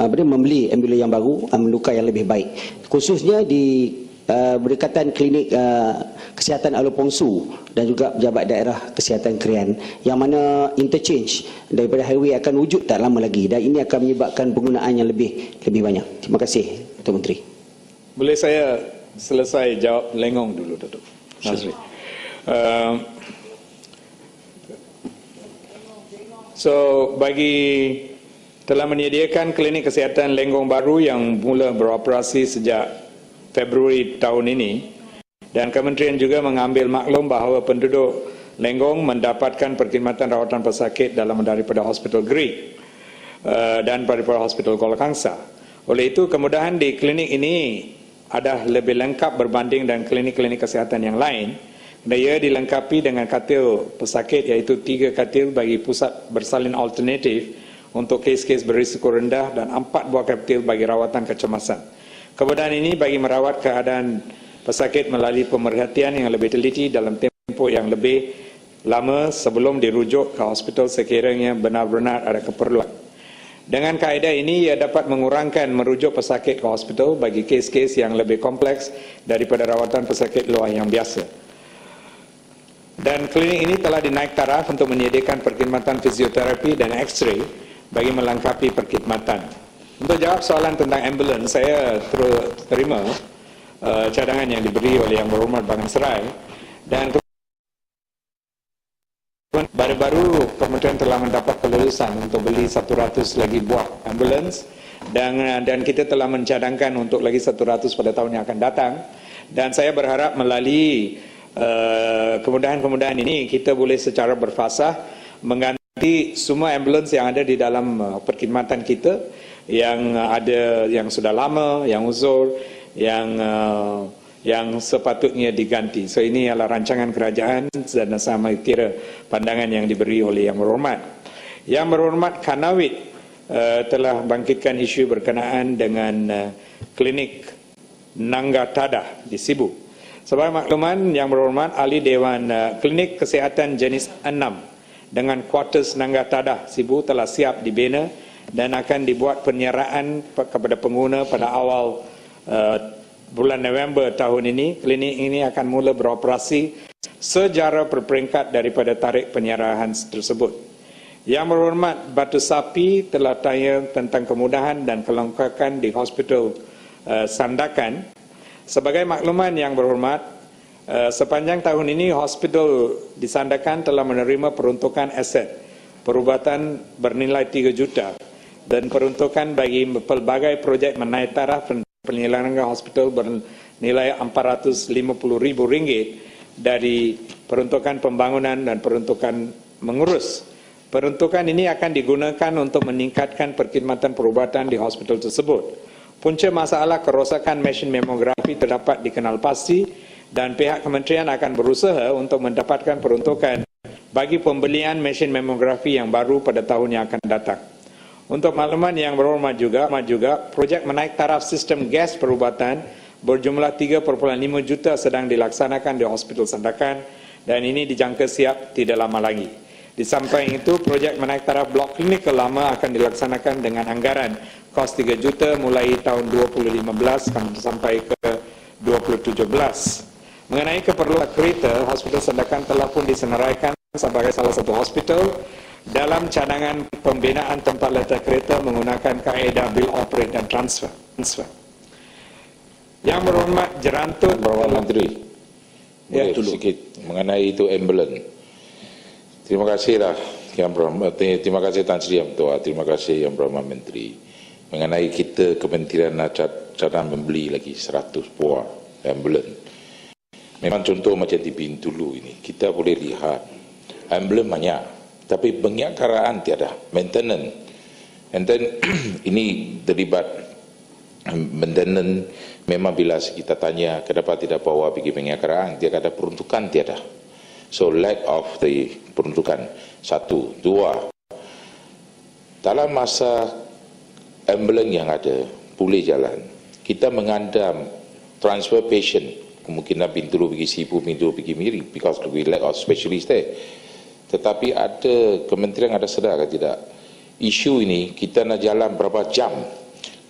membeli ambulan yang baru, menukar yang lebih baik, khususnya di berdekatan klinik kesihatan Alopongsu dan juga pejabat daerah kesihatan Krian, yang mana interchange daripada highway akan wujud tak lama lagi, dan ini akan menyebabkan penggunaan yang lebih banyak. Terima kasih Tuan Menteri. Boleh saya selesai jawab Lengong dulu, Datuk Nazri. Bagi telah menyediakan klinik kesihatan Lengong baru yang mula beroperasi sejak Februari tahun ini, dan Kementerian juga mengambil maklum bahawa penduduk Lengong mendapatkan perkhidmatan rawatan pesakit dalam daripada Hospital Greek dan daripada Hospital Kuala Kangsar. Oleh itu, kemudahan di klinik ini ada lebih lengkap berbanding dengan klinik-klinik kesihatan yang lain. Ia dilengkapi dengan katil pesakit, iaitu 3 katil bagi pusat bersalin alternatif untuk kes-kes berisiko rendah dan 4 buah katil bagi rawatan kecemasan. Kemudahan ini bagi merawat keadaan pesakit melalui pemerhatian yang lebih teliti dalam tempoh yang lebih lama sebelum dirujuk ke hospital sekiranya benar-benar ada keperluan. Dengan kaedah ini, ia dapat mengurangkan merujuk pesakit ke hospital bagi kes-kes yang lebih kompleks daripada rawatan pesakit luar yang biasa. Dan klinik ini telah dinaik taraf untuk menyediakan perkhidmatan fisioterapi dan X-ray bagi melengkapi perkhidmatan. Untuk jawab soalan tentang ambulans, saya terima cadangan yang diberi oleh Yang Berhormat Bagan Serai, dan baru-baru Kementerian telah mendapat kelulusan untuk beli 100 lagi buah ambulans, dan kita telah mencadangkan untuk lagi 100 pada tahun yang akan datang, dan saya berharap melalui kemudahan-kemudahan ini kita boleh secara berfasah mengganti semua ambulans yang ada di dalam perkhidmatan kita, yang sudah lama, yang uzur, yang sepatutnya diganti. So ini adalah rancangan kerajaan dan sama kira pandangan yang diberi oleh Yang Berhormat. Yang Berhormat Kanawit telah bangkitkan isu berkenaan dengan klinik Nangga Tadah di Sibu. Sebagai makluman, Yang Berhormat, ahli Dewan Klinik Kesihatan jenis 6 dengan kuartus Nangga Tadah Sibu telah siap dibina dan akan dibuat penyeraan kepada pengguna pada awal bulan November tahun ini. Klinik ini akan mula beroperasi secara berperingkat daripada tarikh penyerahan tersebut. Yang Berhormat Batu Sapi telah tanya tentang kemudahan dan kelengkapan di Hospital Sandakan. Sebagai makluman Yang Berhormat, sepanjang tahun ini Hospital di Sandakan telah menerima peruntukan aset perubatan bernilai 3 juta dan peruntukan bagi pelbagai projek menaik taraf penyelenggaraan hospital bernilai RM450,000 dari peruntukan pembangunan dan peruntukan mengurus. Peruntukan ini akan digunakan untuk meningkatkan perkhidmatan perubatan di hospital tersebut. Punca masalah kerosakan mesin memografi terdapat dikenal pasti dan pihak kementerian akan berusaha untuk mendapatkan peruntukan bagi pembelian mesin memografi yang baru pada tahun yang akan datang. Untuk makluman Yang Berhormat juga, projek menaik taraf sistem gas perubatan berjumlah 3,5 juta sedang dilaksanakan di Hospital Sandakan dan ini dijangka siap tidak lama lagi. Di samping itu, projek menaik taraf blok klinik lama akan dilaksanakan dengan anggaran kos 3 juta mulai tahun 2015 sampai ke 2017. Mengenai keperluan kereta, Hospital Sandakan telah pun disenaraikan sebagai salah satu hospital dalam cadangan pembinaan tempat letak kereta menggunakan kaedah bill operate dan transfer. Yang Berhormat Jerantut Menteri, boleh sedikit mengenai itu ambulans. Terima kasihlah Yang Berhormat, terima kasih Tan Sri Yang Ketua, terima kasih Yang Berhormat Menteri. Mengenai kita kementerian cadang membeli lagi 100 buah ambulans. Memang contoh macam di Bintulu ini, kita boleh lihat ambulans banyak, tapi penganggaraan tiada, maintenance. And then ini terlibat maintenance. Memang bila kita tanya kenapa tidak bawa pergi penganggaraan, dia kata peruntukan tiada. So lack of the peruntukan. 1, 2. Dalam masa ambulans yang ada boleh jalan, kita mengandam transfer patient, kemungkinan Bintulu pergi Sibu, Bintulu pergi Miri, because we lack of specialist there. Tetapi ada kementerian ada sedar ke tidak? Isu ini kita nak jalan berapa jam?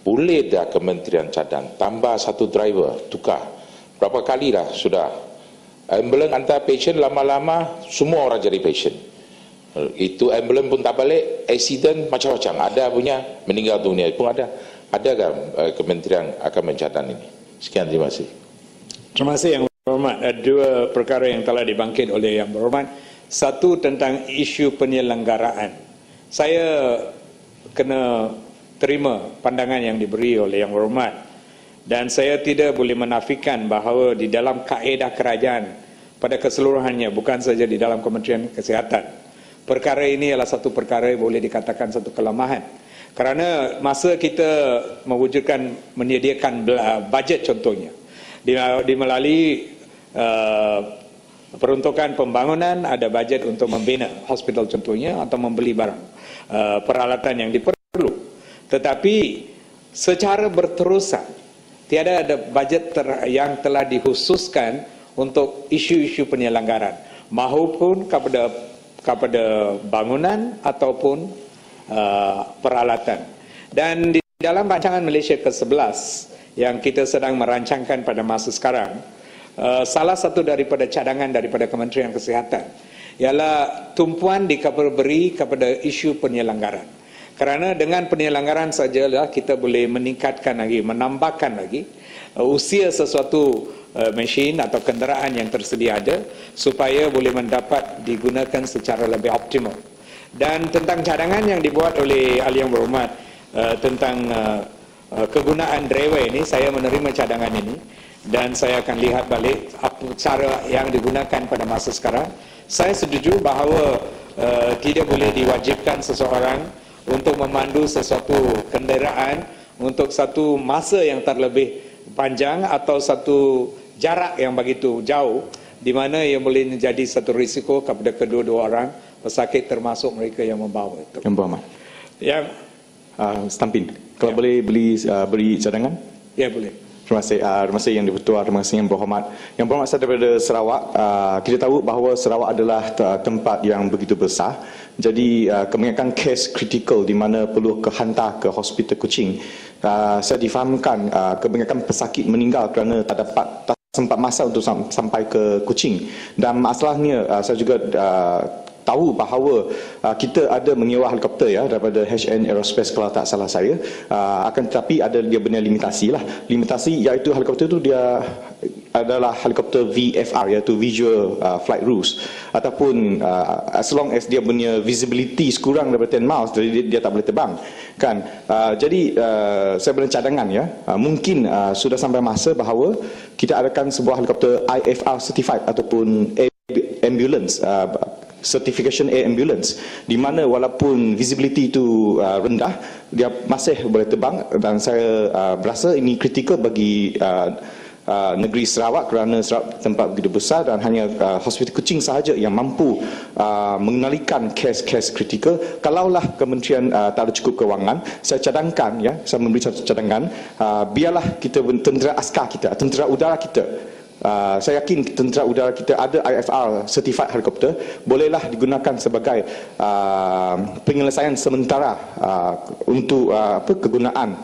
Boleh dah kementerian cadang tambah 1 driver, tukar. Berapa kali dah sudah. Ambulans hantar patient lama-lama semua orang jadi patient. Itu ambulans pun tak balik, accident macam-macam. Ada punya meninggal dunia pun ada. Adakah kementerian akan mencadang ini? Sekian, terima kasih. Terima kasih Yang Berhormat. Ada 2 perkara yang telah dibangkit oleh Yang Berhormat. Satu tentang isu penyelenggaraan. Saya kena terima pandangan yang diberi oleh Yang Berhormat dan saya tidak boleh menafikan bahawa di dalam kaedah kerajaan pada keseluruhannya, bukan saja di dalam Kementerian Kesihatan, perkara ini adalah satu perkara yang boleh dikatakan satu kelemahan. Kerana masa kita menyediakan bajet contohnya di melalui peruntukan pembangunan, ada bajet untuk membina hospital contohnya atau membeli barang peralatan yang diperlu. Tetapi secara berterusan tiada ada bajet yang telah dikhususkan untuk isu-isu penyelenggaraan maupun kepada bangunan ataupun peralatan. Dan di dalam rancangan Malaysia ke-11 yang kita sedang merancangkan pada masa sekarang, salah satu daripada cadangan daripada Kementerian Kesihatan ialah tumpuan diberi kepada isu penyelenggaraan. Kerana dengan penyelenggaraan sajalah kita boleh meningkatkan lagi, menambahkan lagi usia sesuatu mesin atau kenderaan yang tersedia ada supaya boleh mendapat digunakan secara lebih optimal. Dan tentang cadangan yang dibuat oleh Ahli Yang Berhormat tentang kegunaan dreway ini, saya menerima cadangan ini dan saya akan lihat balik apa cara yang digunakan pada masa sekarang. Saya setuju bahawa tidak boleh diwajibkan seseorang untuk memandu sesuatu kenderaan untuk satu masa yang terlebih panjang atau satu jarak yang begitu jauh, di mana ia boleh menjadi satu risiko kepada kedua-dua orang pesakit termasuk mereka yang membawa itu. Yang Berhormat. Yang Stampin, kalau boleh beri cadangan? ya boleh. Terima kasih Yang di-Pertua, terima kasih Yang Berhormat. Yang Berhormat, saya daripada Sarawak. Kita tahu bahawa Sarawak adalah tempat yang begitu besar. Jadi kebanyakan kes kritikal di mana perlu hantar ke hospital Kuching. Saya difahamkan kebanyakan pesakit meninggal kerana tak sempat masa untuk sampai ke Kuching. Dan masalahnya saya juga tahu bahawa kita ada menyewa helikopter ya daripada HN Aerospace kalau tak salah saya, akan tetapi ada dia punya limitasi lah. Limitasi iaitu helikopter tu dia adalah helikopter VFR iaitu Visual Flight Rules, ataupun as long as dia punya visibility kurang daripada 10 miles dia tak boleh terbang kan. Jadi saya beri cadangan ya, mungkin sudah sampai masa bahawa kita adakan sebuah helikopter IFR certified ataupun ambulance, certification air ambulance, di mana walaupun visibility itu rendah, dia masih boleh terbang. Dan saya berasa ini kritikal bagi negeri Sarawak kerana Sarawak tempat begitu besar dan hanya hospital Kuching sahaja yang mampu mengendalikan kes-kes kritikal. Kalaulah kementerian tak ada cukup kewangan, saya cadangkan ya, saya memberi satu cadangan, biarlah kita tentera askar kita, tentera udara kita, saya yakin tentera udara kita ada IFR certified helikopter, bolehlah digunakan sebagai penyelesaian sementara untuk kegunaan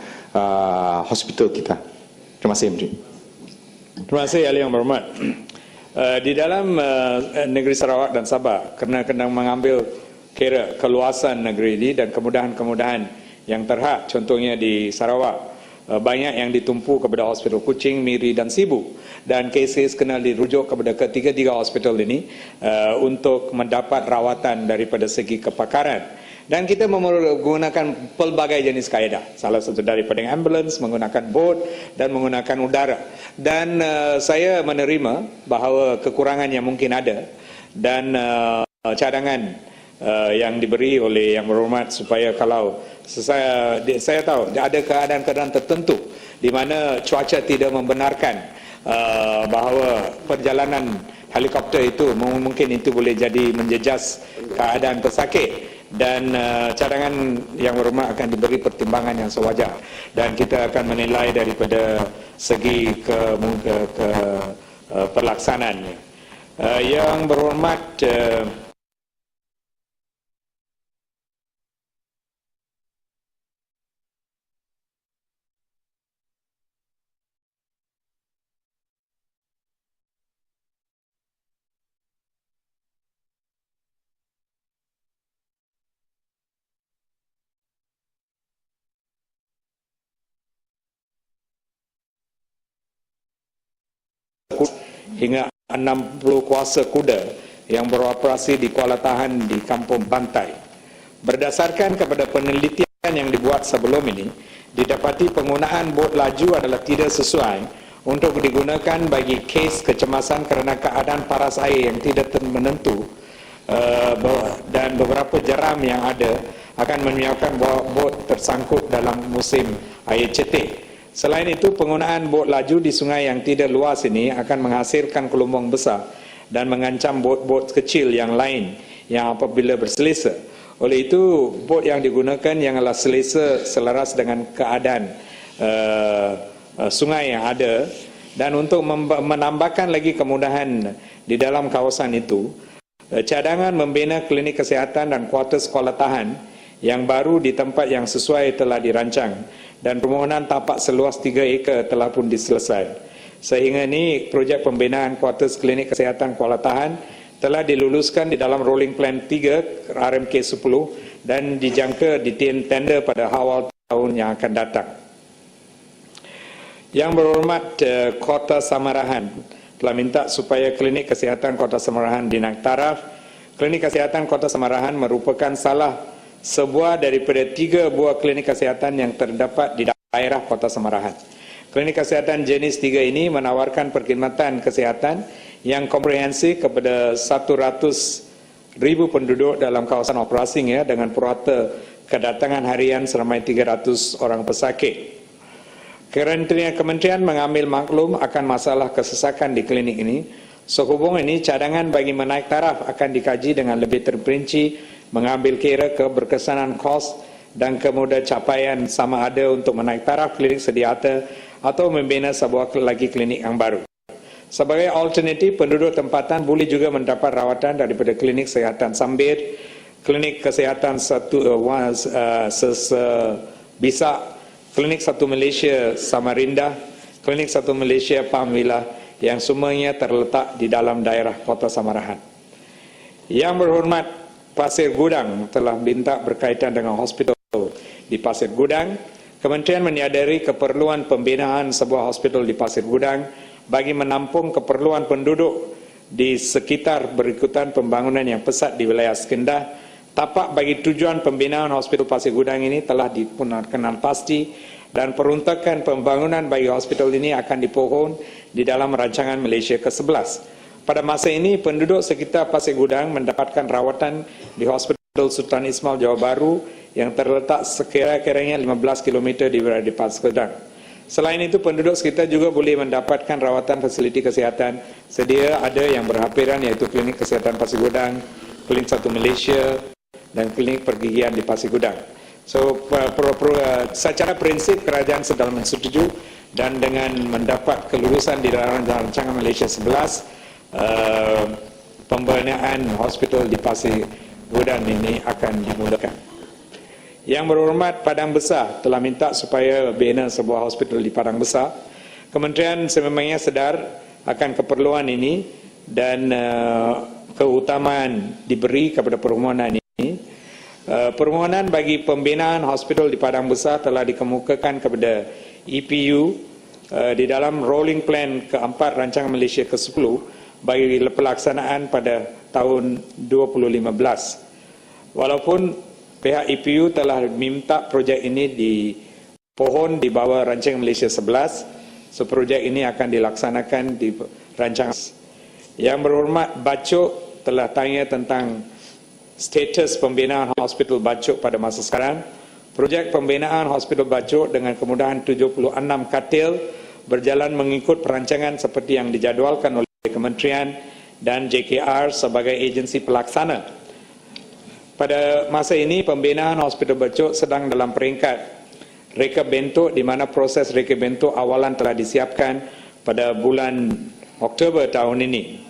hospital kita. Terima kasih Menteri. Terima kasih Ahli Yang Berhormat. Di dalam negeri Sarawak dan Sabah, kerana kena mengambil kira keluasan negeri ini dan kemudahan-kemudahan yang terhad, contohnya di Sarawak banyak yang ditumpu kepada hospital Kuching, Miri dan Sibu, dan kes-kes kena dirujuk kepada ketiga-tiga hospital ini untuk mendapat rawatan daripada segi kepakaran. Dan kita menggunakan pelbagai jenis kaedah, salah satu daripada ambulans, menggunakan bot dan menggunakan udara. Dan saya menerima bahawa kekurangan yang mungkin ada dan cadangan yang diberi oleh Yang Berhormat supaya kalau saya tahu ada keadaan-keadaan tertentu di mana cuaca tidak membenarkan bahawa perjalanan helikopter itu mungkin itu boleh jadi menjejas keadaan pesakit, dan cadangan Yang Berhormat akan diberi pertimbangan yang sewajar dan kita akan menilai daripada segi pelaksanaannya. Yang Berhormat hingga 60 kuasa kuda yang beroperasi di Kuala Tahan di Kampung Bantai. Berdasarkan kepada penelitian yang dibuat sebelum ini, didapati penggunaan bot laju adalah tidak sesuai untuk digunakan bagi kes kecemasan kerana keadaan paras air yang tidak menentu dan beberapa jeram yang ada akan menyebabkan bot tersangkut dalam musim air cetek. Selain itu, penggunaan bot laju di sungai yang tidak luas ini akan menghasilkan gelombang besar dan mengancam bot-bot kecil yang lain yang apabila berselesa. Oleh itu, bot yang digunakan yang adalah selesa selaras dengan keadaan sungai yang ada, dan untuk menambahkan lagi kemudahan di dalam kawasan itu, cadangan membina klinik kesihatan dan kuarter sekolah tahan yang baru di tempat yang sesuai telah dirancang, dan permohonan tapak seluas 3 ekar telah pun diselesai. Sehingga ini projek pembinaan kuartus klinik kesihatan Kuala Tahan telah diluluskan di dalam rolling plan 3 RMK 10 dan dijangka di tender pada awal tahun yang akan datang. Yang Berhormat Kota Samarahan telah minta supaya klinik kesihatan Kota Samarahan dinaik taraf. Klinik kesihatan Kota Samarahan merupakan salah sebuah daripada 3 buah klinik kesihatan yang terdapat di daerah Kota Samarahan. Klinik kesihatan jenis 3 ini menawarkan perkhidmatan kesihatan yang komprehensif kepada 100,000 penduduk dalam kawasan operasi dengan purata kedatangan harian seramai 300 orang pesakit. Kementerian mengambil maklum akan masalah kesesakan di klinik ini. Sehubung ini, cadangan bagi menaik taraf akan dikaji dengan lebih terperinci, mengambil kira keberkesanan kos dan kemudahan capaian sama ada untuk menaik taraf klinik sedia ada atau membina sebuah lagi klinik yang baru. Sebagai alternatif, penduduk tempatan boleh juga mendapat rawatan daripada klinik kesihatan Sambir, klinik kesihatan Bisak, klinik 1 Malaysia Samarinda, klinik 1 Malaysia Pamwila yang semuanya terletak di dalam daerah Kota Samarahan. Yang berhormat, Pasir Gudang telah minta berkaitan dengan hospital di Pasir Gudang. Kementerian menyadari keperluan pembinaan sebuah hospital di Pasir Gudang bagi menampung keperluan penduduk di sekitar berikutan pembangunan yang pesat di wilayah Skendah. Tapak bagi tujuan pembinaan hospital Pasir Gudang ini telah dikenal pasti dan peruntukan pembangunan bagi hospital ini akan dipohon di dalam rancangan Malaysia ke-11. Pada masa ini, penduduk sekitar Pasir Gudang mendapatkan rawatan di Hospital Sultan Ismail Johor Bahru yang terletak sekira-kiranya 15 km di wilayah Pasir Gudang. Selain itu, penduduk sekitar juga boleh mendapatkan rawatan fasiliti kesihatan sedia ada yang berhampiran, iaitu Klinik Kesihatan Pasir Gudang, Klinik 1 Malaysia dan Klinik Pergigian di Pasir Gudang. So, secara prinsip kerajaan sedang mensetuju dan dengan mendapat kelulusan di dalam rancangan Malaysia 11, pembinaan hospital di Pasir Gudang ini akan dimulakan. Yang berhormat, Padang Besar telah minta supaya bina sebuah hospital di Padang Besar. Kementerian sememangnya sedar akan keperluan ini dan keutamaan diberi kepada permohonan ini. Permohonan bagi pembinaan hospital di Padang Besar telah dikemukakan kepada EPU di dalam rolling plan keempat rancangan Malaysia ke-10 bagi pelaksanaan pada tahun 2015. Walaupun pihak EPU telah minta projek ini dipohon di bawah rancangan Malaysia 11, so projek ini akan dilaksanakan di rancangan. Yang berhormat, Bacok telah tanya tentang status pembinaan hospital Bacok pada masa sekarang. Projek pembinaan hospital Bacok dengan kemudahan 76 katil berjalan mengikut perancangan seperti yang dijadualkan oleh Kementerian dan JKR sebagai agensi pelaksana. Pada masa ini, pembinaan hospital Bacok sedang dalam peringkat reka bentuk di mana proses reka bentuk awalan telah disiapkan pada bulan Oktober tahun ini.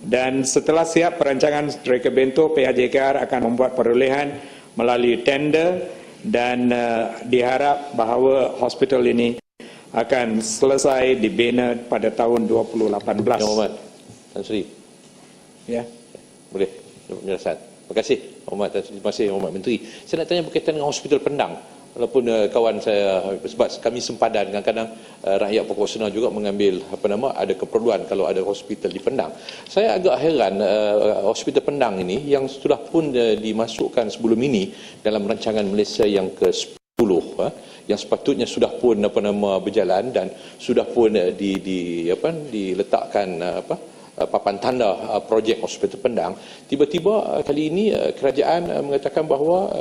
Dan setelah siap perancangan reka bentuk, pihak JKR akan membuat perolehan melalui tender dan diharap bahawa hospital ini akan selesai dibina pada tahun 2018. Yang Hormat Tan Sri. Ya. Boleh penjelasan. Terima kasih Hormat Tan Sri. Terima kasih Hormat Menteri. Saya nak tanya berkaitan dengan Hospital Pendang. Walaupun kawan saya, sebab kami sempadan, kadang-kadang rakyat proporsional juga mengambil ada keperluan kalau ada hospital di Pendang. Saya agak heran Hospital Pendang ini yang sudah pun dimasukkan sebelum ini dalam rancangan Malaysia yang ke-10, yang sepatutnya sudah pun berjalan dan sudah pun diletakkan papan tanda projek Hospital Pendang. Tiba-tiba kali ini kerajaan mengatakan bahawa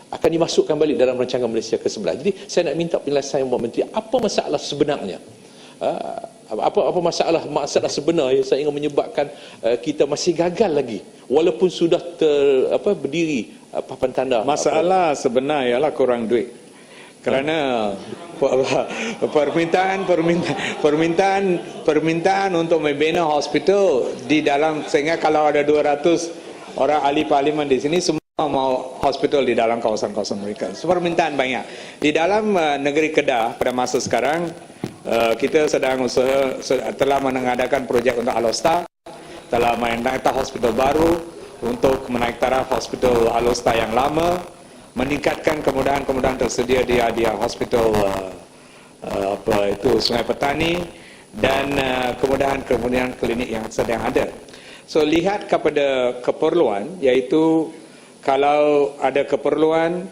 akan dimasukkan balik dalam rancangan Malaysia ke-11. Jadi saya nak minta penjelasan Pak Menteri, apa masalah sebenarnya? Apa masalah sebenar yang saya ingin menyebabkan kita masih gagal lagi walaupun sudah berdiri papan tanda? Masalah sebenar ialah kurang duit. Kerana permintaan untuk membina hospital di dalam, sehingga kalau ada 200 orang ahli parlimen di sini semua mau hospital di dalam kawasan-kawasan mereka. So, permintaan banyak. Di dalam negeri Kedah pada masa sekarang kita sedang telah mengadakan projek untuk Alostar, telah menaik taraf hospital baru untuk menaik taraf hospital Alostar yang lama, meningkatkan kemudahan-kemudahan tersedia di hospital Sungai Petani dan kemudahan-kemudahan klinik yang sedang ada. So lihat kepada keperluan, iaitu kalau ada keperluan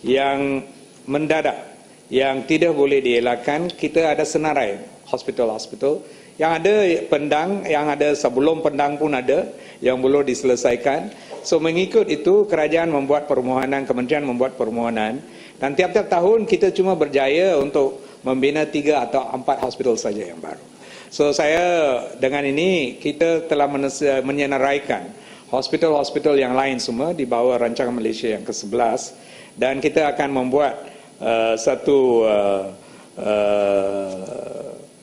yang mendadak, yang tidak boleh dielakkan, kita ada senarai hospital-hospital. Yang ada pendang, yang ada sebelum pendang pun ada, yang belum diselesaikan. So mengikut itu, kerajaan membuat permohonan, kementerian membuat permohonan. Dan tiap-tiap tahun kita cuma berjaya untuk membina 3 atau 4 hospital saja yang baru. So saya dengan ini, kita telah menyenaraikan hospital-hospital yang lain semua di bawah rancangan Malaysia yang ke-11, dan kita akan membuat satu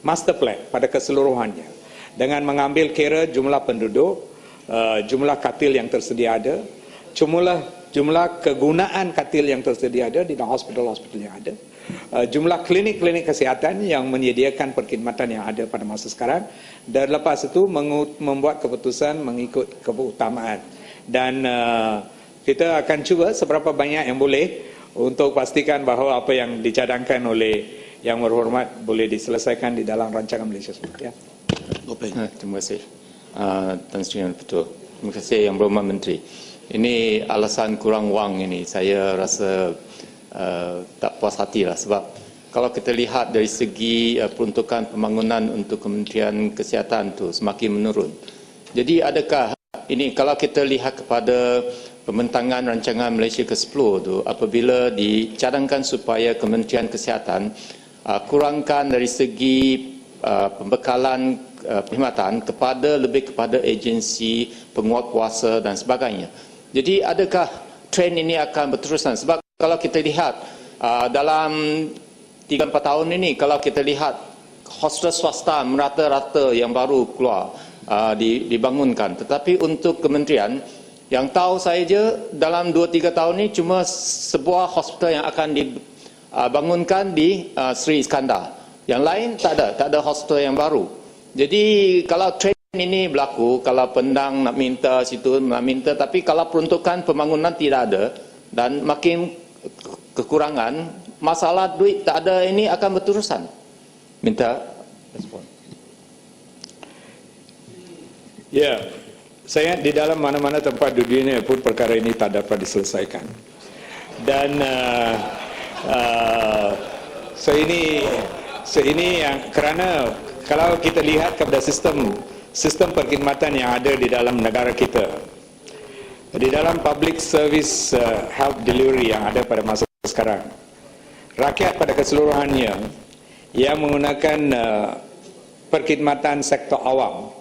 master plan pada keseluruhannya dengan mengambil kira jumlah penduduk, jumlah katil yang tersedia ada, jumlah kegunaan katil yang tersedia ada di dalam hospital-hospital yang ada, jumlah klinik-klinik kesihatan yang menyediakan perkhidmatan yang ada pada masa sekarang, dan lepas itu membuat keputusan mengikut keutamaan. Dan kita akan cuba seberapa banyak yang boleh untuk pastikan bahawa apa yang dicadangkan oleh Yang Berhormat boleh diselesaikan di dalam rancangan Malaysia semua. Ya. Terima kasih Tan Sri Yang Betul. Terima kasih Yang Berhormat Menteri. Ini alasan kurang wang ini, saya rasa tak puas hati lah, sebab kalau kita lihat dari segi peruntukan pembangunan untuk Kementerian Kesihatan tu semakin menurun. Jadi adakah ini, kalau kita lihat kepada pembentangan rancangan Malaysia ke-10 tu, apabila dicadangkan supaya Kementerian Kesihatan kurangkan dari segi pembekalan perkhidmatan lebih kepada agensi penguat kuasa dan sebagainya. Jadi adakah trend ini akan berterusan? Sebab kalau kita lihat dalam 3-4 tahun ini, kalau kita lihat hospital swasta merata-rata yang baru keluar dibangunkan, tetapi untuk kementerian, yang tahu saya je dalam 2-3 tahun ini cuma sebuah hospital yang akan dibangunkan di Sri Iskandar. Yang lain tak ada hospital yang baru. Jadi kalau trend ini berlaku, kalau pendang nak minta situ nak minta, tapi kalau peruntukan pembangunan tidak ada dan makin kekurangan, masalah duit tak ada ini akan berterusan. Minta respon. Ya, saya di dalam mana-mana tempat di dunia pun perkara ini tak dapat diselesaikan. Dan ini yang kerana kalau kita lihat kepada sistem perkhidmatan yang ada di dalam negara kita, di dalam public service health delivery yang ada pada masa sekarang, rakyat pada keseluruhannya yang menggunakan perkhidmatan sektor awam,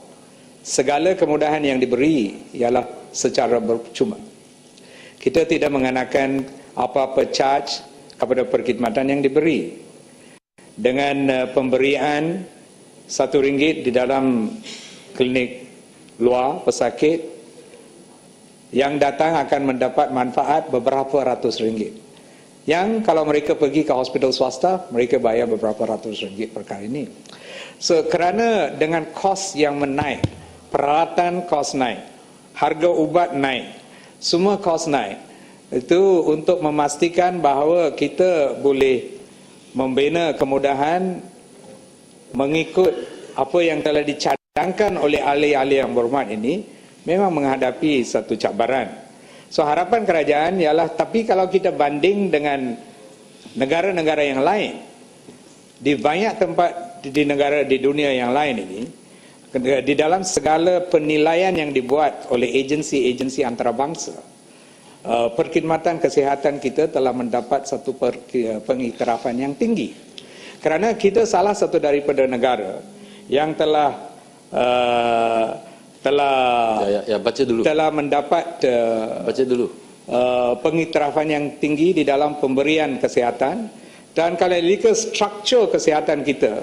segala kemudahan yang diberi ialah secara percuma. Kita tidak mengenakan apa-apa charge kepada perkhidmatan yang diberi. Dengan pemberian RM1 di dalam klinik luar pesakit, yang datang akan mendapat manfaat beberapa ratus ringgit. Yang kalau mereka pergi ke hospital swasta, mereka bayar beberapa ratus ringgit perkara ini. So kerana dengan kos yang menaik, peralatan kos naik, harga ubat naik, semua kos naik. Itu untuk memastikan bahawa kita boleh membina kemudahan mengikut apa yang telah dicadangkan oleh ahli-ahli yang berhormat ini, memang menghadapi satu cabaran. So harapan kerajaan ialah, tapi kalau kita banding dengan negara-negara yang lain, di banyak tempat di negara di dunia yang lain ini, di dalam segala penilaian yang dibuat oleh agensi-agensi antarabangsa, perkhidmatan kesihatan kita telah mendapat satu pengiktirafan yang tinggi. Kerana kita salah satu daripada negara yang telah mendapat pengiktirafan yang tinggi di dalam pemberian kesihatan. Dan kalau lihat struktur kesihatan kita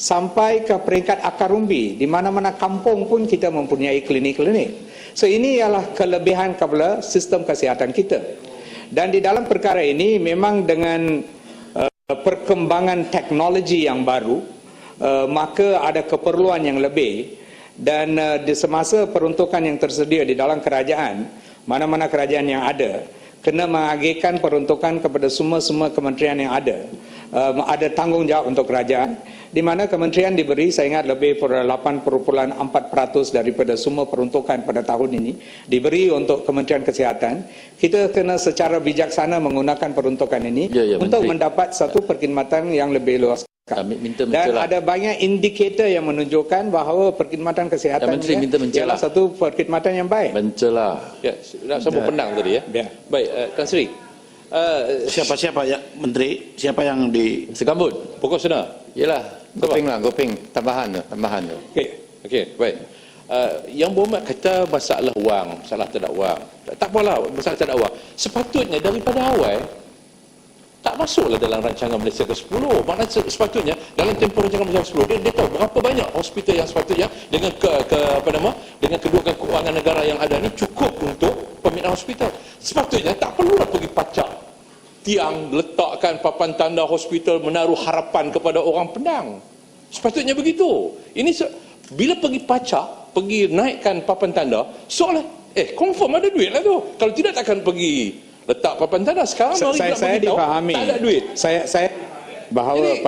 sampai ke peringkat akar umbi, di mana-mana kampung pun kita mempunyai klinik-klinik. So ini ialah kelebihan kepada sistem kesihatan kita. Dan di dalam perkara ini memang dengan perkembangan teknologi yang baru, maka ada keperluan yang lebih. Dan di semasa peruntukan yang tersedia di dalam kerajaan, mana-mana kerajaan yang ada, kena mengagihkan peruntukan kepada semua kementerian yang ada tanggungjawab untuk kerajaan. di mana kementerian diberi, saya ingat lebih 8.4% daripada semua peruntukan pada tahun ini diberi untuk Kementerian Kesihatan. Kita kena secara bijaksana menggunakan peruntukan ini untuk mendapat satu perkhidmatan yang lebih luas. Dan ada banyak indikator yang menunjukkan bahawa perkhidmatan kesihatan ialah satu perkhidmatan yang baik. Mencela. Ya, nak sambung pendang tadi ya. Baik, Tan Sri. Siapa-siapa ya Menteri? Siapa yang di Segambut, pokok sana. Yalah, Goping, tambahan tu. Okey, baik. Yang berhormat kata masalah wang, masalah tak ada wang. Tak apalah, masalah tak ada wang. Sepatutnya daripada awal tak masuklah dalam rancangan Malaysia ke-10. Maknanya sepatutnya dalam tempoh rancangan Malaysia ke-10 dia tahu berapa banyak hospital yang sepatutnya dengan dengan kedudukan keuangan negara yang ada ni cukup untuk pembinaan hospital. Sepatutnya tak perlulah pergi pacak tiang, letakkan papan tanda hospital, menaruh harapan kepada orang Penang. Sepatutnya begitu. Ini bila pergi pacak, pergi naikkan papan tanda, soalnya confirm ada duit lah tu. Kalau tidak takkan pergi letak papan tanda. Sekarang saya difahami. Tak ada duit. Saya bahawa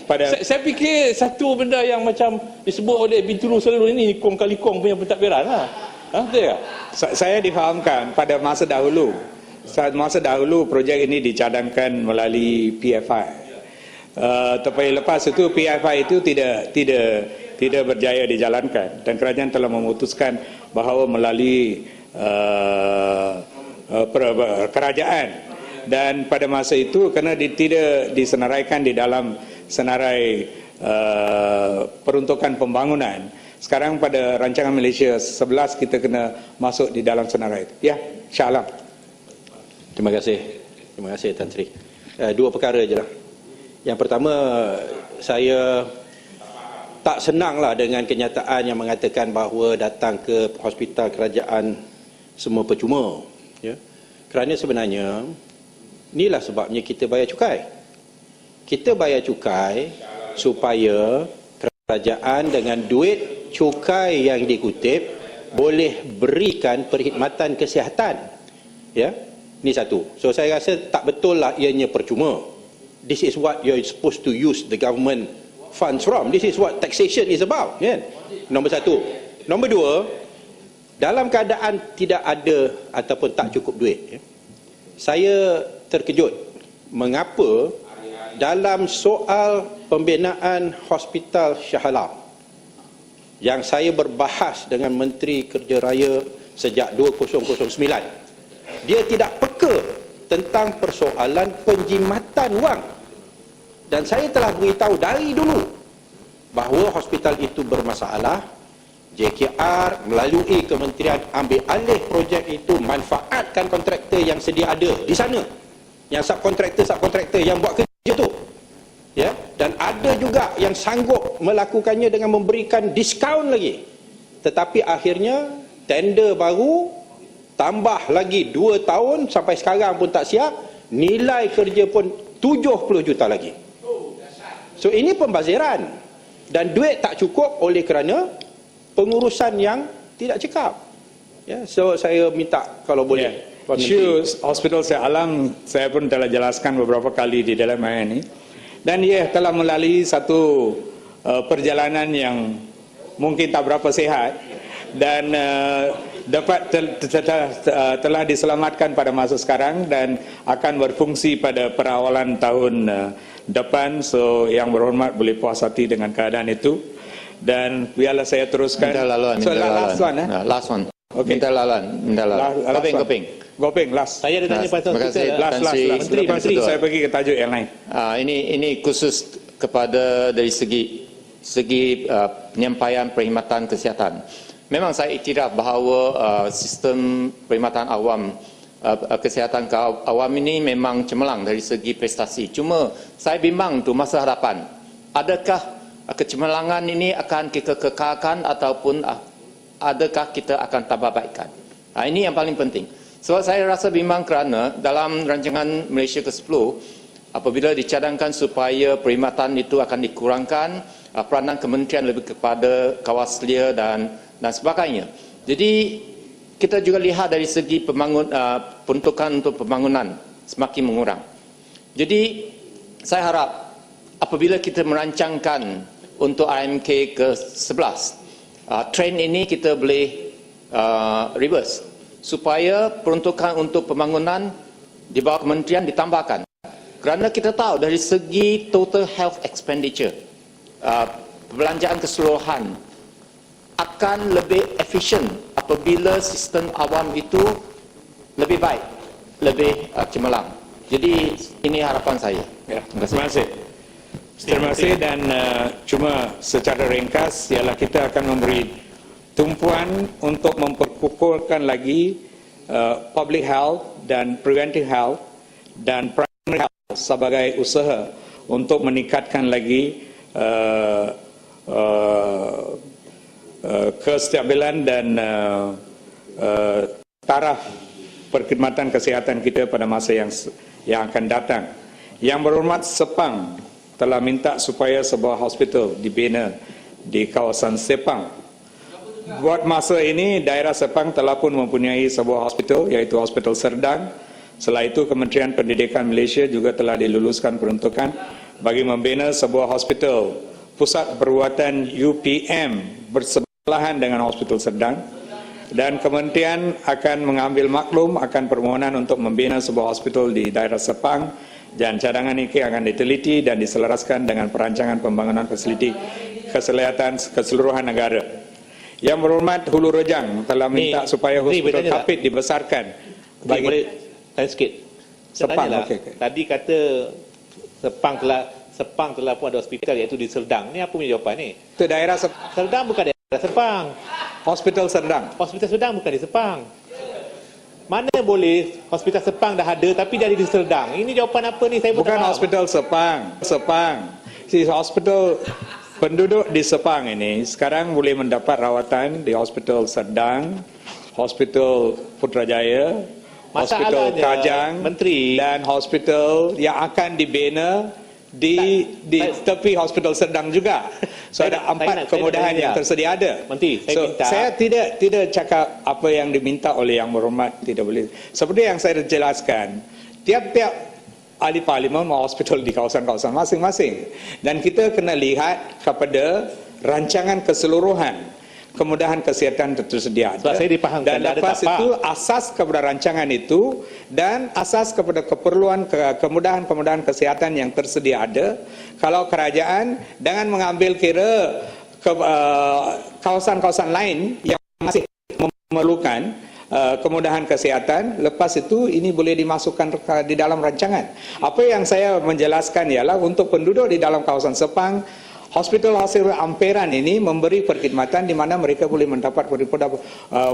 pada saya fikir satu benda yang macam disebut oleh Bintulu selalu ini kong kali kong punya pentadbiran lah. Betul tak? Saya difahamkan pada masa dahulu. Masa dahulu projek ini dicadangkan melalui PFI. Tetapi lepas itu PFI itu tidak berjaya dijalankan dan kerajaan telah memutuskan bahawa melalui kerajaan, dan pada masa itu kerana tidak disenaraikan di dalam senarai peruntukan pembangunan, sekarang pada rancangan Malaysia 11 kita kena masuk di dalam senarai itu. Ya, insya-Allah. Terima kasih Tan Sri. Dua perkara je lah. Yang pertama, saya tak senanglah dengan kenyataan yang mengatakan bahawa datang ke hospital kerajaan semua percuma. Ya. Kerana sebenarnya inilah sebabnya kita bayar cukai. Kita bayar cukai supaya kerajaan dengan duit cukai yang dikutip boleh berikan perkhidmatan kesihatan. Ya. Ini satu. So saya rasa tak betul lah ianya percuma. This is what you're supposed to use the government funds from. This is what taxation is about. Ya. Nombor satu. Nombor dua, dalam keadaan tidak ada ataupun tak cukup duit, ya, saya terkejut mengapa dalam soal pembinaan Hospital Shah Alam yang saya berbahas dengan Menteri Kerja Raya sejak 2009, dia tidak peka tentang persoalan penjimatan wang. Dan saya telah beritahu dari dulu bahawa hospital itu bermasalah. JKR melalui kementerian ambil alih projek itu, manfaatkan kontraktor yang sedia ada di sana, yang subkontraktor yang buat kerja tu, ya, dan ada juga yang sanggup melakukannya dengan memberikan diskaun lagi. Tetapi akhirnya tender baru tambah lagi 2 tahun sampai sekarang pun tak siap, nilai kerja pun 70 juta lagi. So ini pembaziran dan duit tak cukup oleh kerana pengurusan yang tidak cekap. Ya, so saya minta kalau boleh. Isu Hospital Shah Alam saya pun telah jelaskan beberapa kali di dalam ini, dan ia telah melalui satu perjalanan yang mungkin tak berapa sihat dan telah diselamatkan pada masa sekarang dan akan berfungsi pada perawalan tahun depan. So yang berhormat boleh puas hati dengan keadaan itu, dan biarlah saya teruskan. Last one. Okay. Minta lalan. Goping, last. Saya ada tanya pasal last. Menteri, saya pergi ke tajuk yang lain. Ini khusus kepada dari segi penyampaian perkhidmatan kesihatan. Memang saya iktiraf bahawa sistem perkhidmatan awam, kesihatan awam ini memang cemerlang dari segi prestasi. Cuma saya bimbang tu masa hadapan. Adakah kecemerlangan ini akan kita kekalkan ataupun adakah kita akan tambah baikkan? Ini yang paling penting. Sebab saya rasa bimbang kerana dalam rancangan Malaysia ke-10, apabila dicadangkan supaya perkhidmatan itu akan dikurangkan, peranan kementerian lebih kepada kawaslia dan sebagainya. Jadi kita juga lihat dari segi peruntukan untuk pembangunan semakin mengurang. Jadi saya harap apabila kita merancangkan untuk RMK ke-11, trend ini kita boleh reverse supaya peruntukan untuk pembangunan di bawah kementerian ditambahkan. Kerana kita tahu dari segi total health expenditure, perbelanjaan keseluruhan akan lebih efisien apabila sistem awam itu lebih baik, lebih cemerlang. Jadi ini harapan saya. Ya, terima kasih. Terima kasih dan cuma secara ringkas ialah kita akan memberi tumpuan untuk memperkukuhkan lagi public health dan preventive health dan primary health sebagai usaha untuk meningkatkan lagi kestabilan dan taraf perkhidmatan kesihatan kita pada masa yang akan datang. Yang berhormat Sepang telah minta supaya sebuah hospital dibina di kawasan Sepang. Buat masa ini, daerah Sepang telah pun mempunyai sebuah hospital, iaitu Hospital Serdang. Setelah itu, Kementerian Pendidikan Malaysia juga telah diluluskan peruntukan bagi membina sebuah hospital pusat perubatan UPM bersebelahan dengan Hospital Serdang. Dan kementerian akan mengambil maklum akan permohonan untuk membina sebuah hospital di daerah Sepang, dan cadangan ini akan diteliti dan diselaraskan dengan perancangan pembangunan fasiliti kesehatan keseluruhan negara. Yang berhormat Hulu Rejang telah minta supaya hospital Kapit dibesarkan. Bagi boleh tanya sikit. Sepang, okay. Tadi kata Sepang telah pun ada hospital iaitu di Serdang. Ni apa punya jawapan ni? Itu daerah Serdang bukan daerah Sepang. Hospital Serdang. Hospital Serdang bukan di Sepang. Mana boleh hospital Sepang dah ada tapi dia ada di Serdang? Ini jawapan apa ni? Saya bukan hospital Sepang. Si hospital penduduk di Sepang ini sekarang boleh mendapat rawatan di Hospital Serdang, Hospital Putrajaya, Hospital Kajang, Menteri, dan hospital yang akan dibina di tepi Hospital Serdang juga. So ada 4 kemudahan yang tersedia ada. Menteri, saya tidak cakap apa yang diminta oleh Yang Berhormat tidak boleh. Seperti yang saya jelaskan, tiap-tiap ahli parlimen mau hospital di kawasan-kawasan masing-masing. Dan kita kena lihat kepada rancangan keseluruhan kemudahan kesihatan tersedia ada. Saya dipahamkan, dan lepas itu asas kepada rancangan itu dan asas kepada keperluan kemudahan-kemudahan kesihatan yang tersedia ada. Kalau kerajaan dengan mengambil kira kawasan-kawasan lain yang masih memerlukan kemudahan kesihatan, lepas itu ini boleh dimasukkan di dalam rancangan. Apa yang saya menjelaskan ialah untuk penduduk di dalam kawasan Sepang, Hospital Amperan ini memberi perkhidmatan di mana mereka boleh mendapat daripada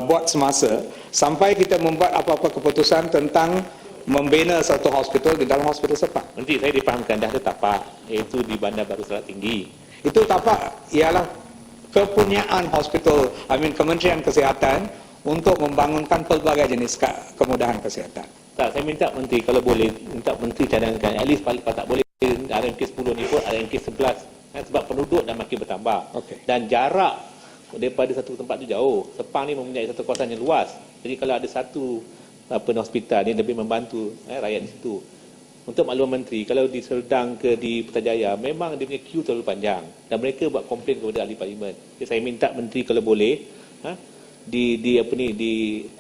buat semasa sampai kita membuat apa-apa keputusan tentang membina satu hospital di dalam Hospital Sepang. Nanti saya dipahamkan dah ada tapak, iaitu di Bandar Baru Sarawak Tinggi. Itu tapak ialah kepunyaan hospital, Kementerian Kesihatan untuk membangunkan pelbagai jenis kemudahan kesihatan. Tak, saya minta Menteri kalau boleh, minta Menteri cadangkan, at least paling tak boleh RMK 10 ni pun RMK 11. Sebab penduduk dah makin bertambah. Dan jarak daripada satu tempat tu jauh. Sepang ni mempunyai satu kawasan yang luas. Jadi kalau ada satu hospital ni lebih membantu rakyat di situ. Untuk makluman Menteri, kalau di Serdang ke di Putrajaya memang dia punya queue terlalu panjang dan mereka buat komplain kepada ahli parlimen. Jadi saya minta Menteri kalau boleh di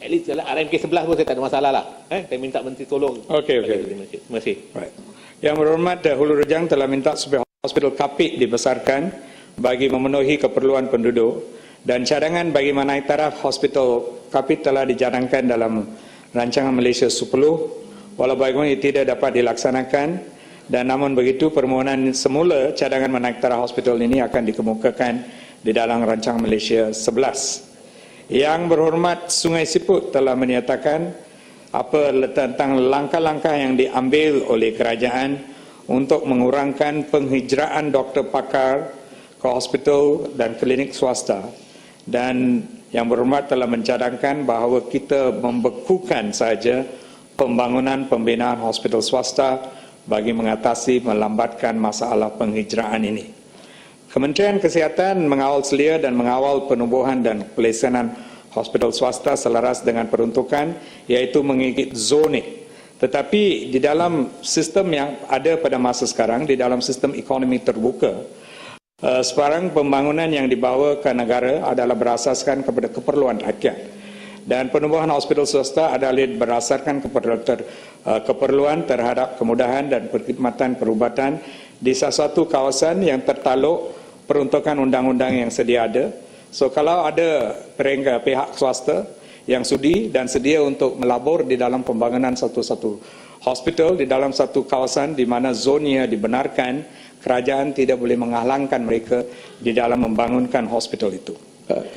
at least RMK 11 pun saya tak ada masalah lah. Saya minta Menteri tolong. Okey. Terima kasih. Right. Yang berhormat Hulu Rejang telah minta supaya Hospital Kapit dibesarkan bagi memenuhi keperluan penduduk, dan cadangan bagi menaik taraf Hospital Kapit telah dicanangkan dalam rancangan Malaysia 10. Walau bagaimana tidak dapat dilaksanakan, dan namun begitu permohonan semula cadangan menaik taraf hospital ini akan dikemukakan di dalam rancangan Malaysia 11. Yang berhormat Sungai Siput telah menyatakan tentang langkah-langkah yang diambil oleh kerajaan untuk mengurangkan penghijraan doktor pakar ke hospital dan klinik swasta, dan Yang Berhormat telah mencadangkan bahawa kita membekukan saja pembangunan pembinaan hospital swasta bagi mengatasi melambatkan masalah penghijraan ini. Kementerian Kesihatan mengawal selia dan mengawal penubuhan dan pelaksanaan hospital swasta selaras dengan peruntukan, iaitu mengikut zoning Tetapi di dalam sistem yang ada pada masa sekarang, di dalam sistem ekonomi terbuka, sekarang pembangunan yang dibawa ke negara adalah berasaskan kepada keperluan rakyat. Dan penubuhan hospital swasta adalah berdasarkan kepada keperluan terhadap kemudahan dan perkhidmatan perubatan di salah satu kawasan yang tertaluk peruntukan undang-undang yang sedia ada. So kalau ada pihak swasta yang sudi dan sedia untuk melabur di dalam pembangunan satu-satu hospital di dalam satu kawasan di mana zonnya dibenarkan, kerajaan tidak boleh menghalangkan mereka di dalam membangunkan hospital itu.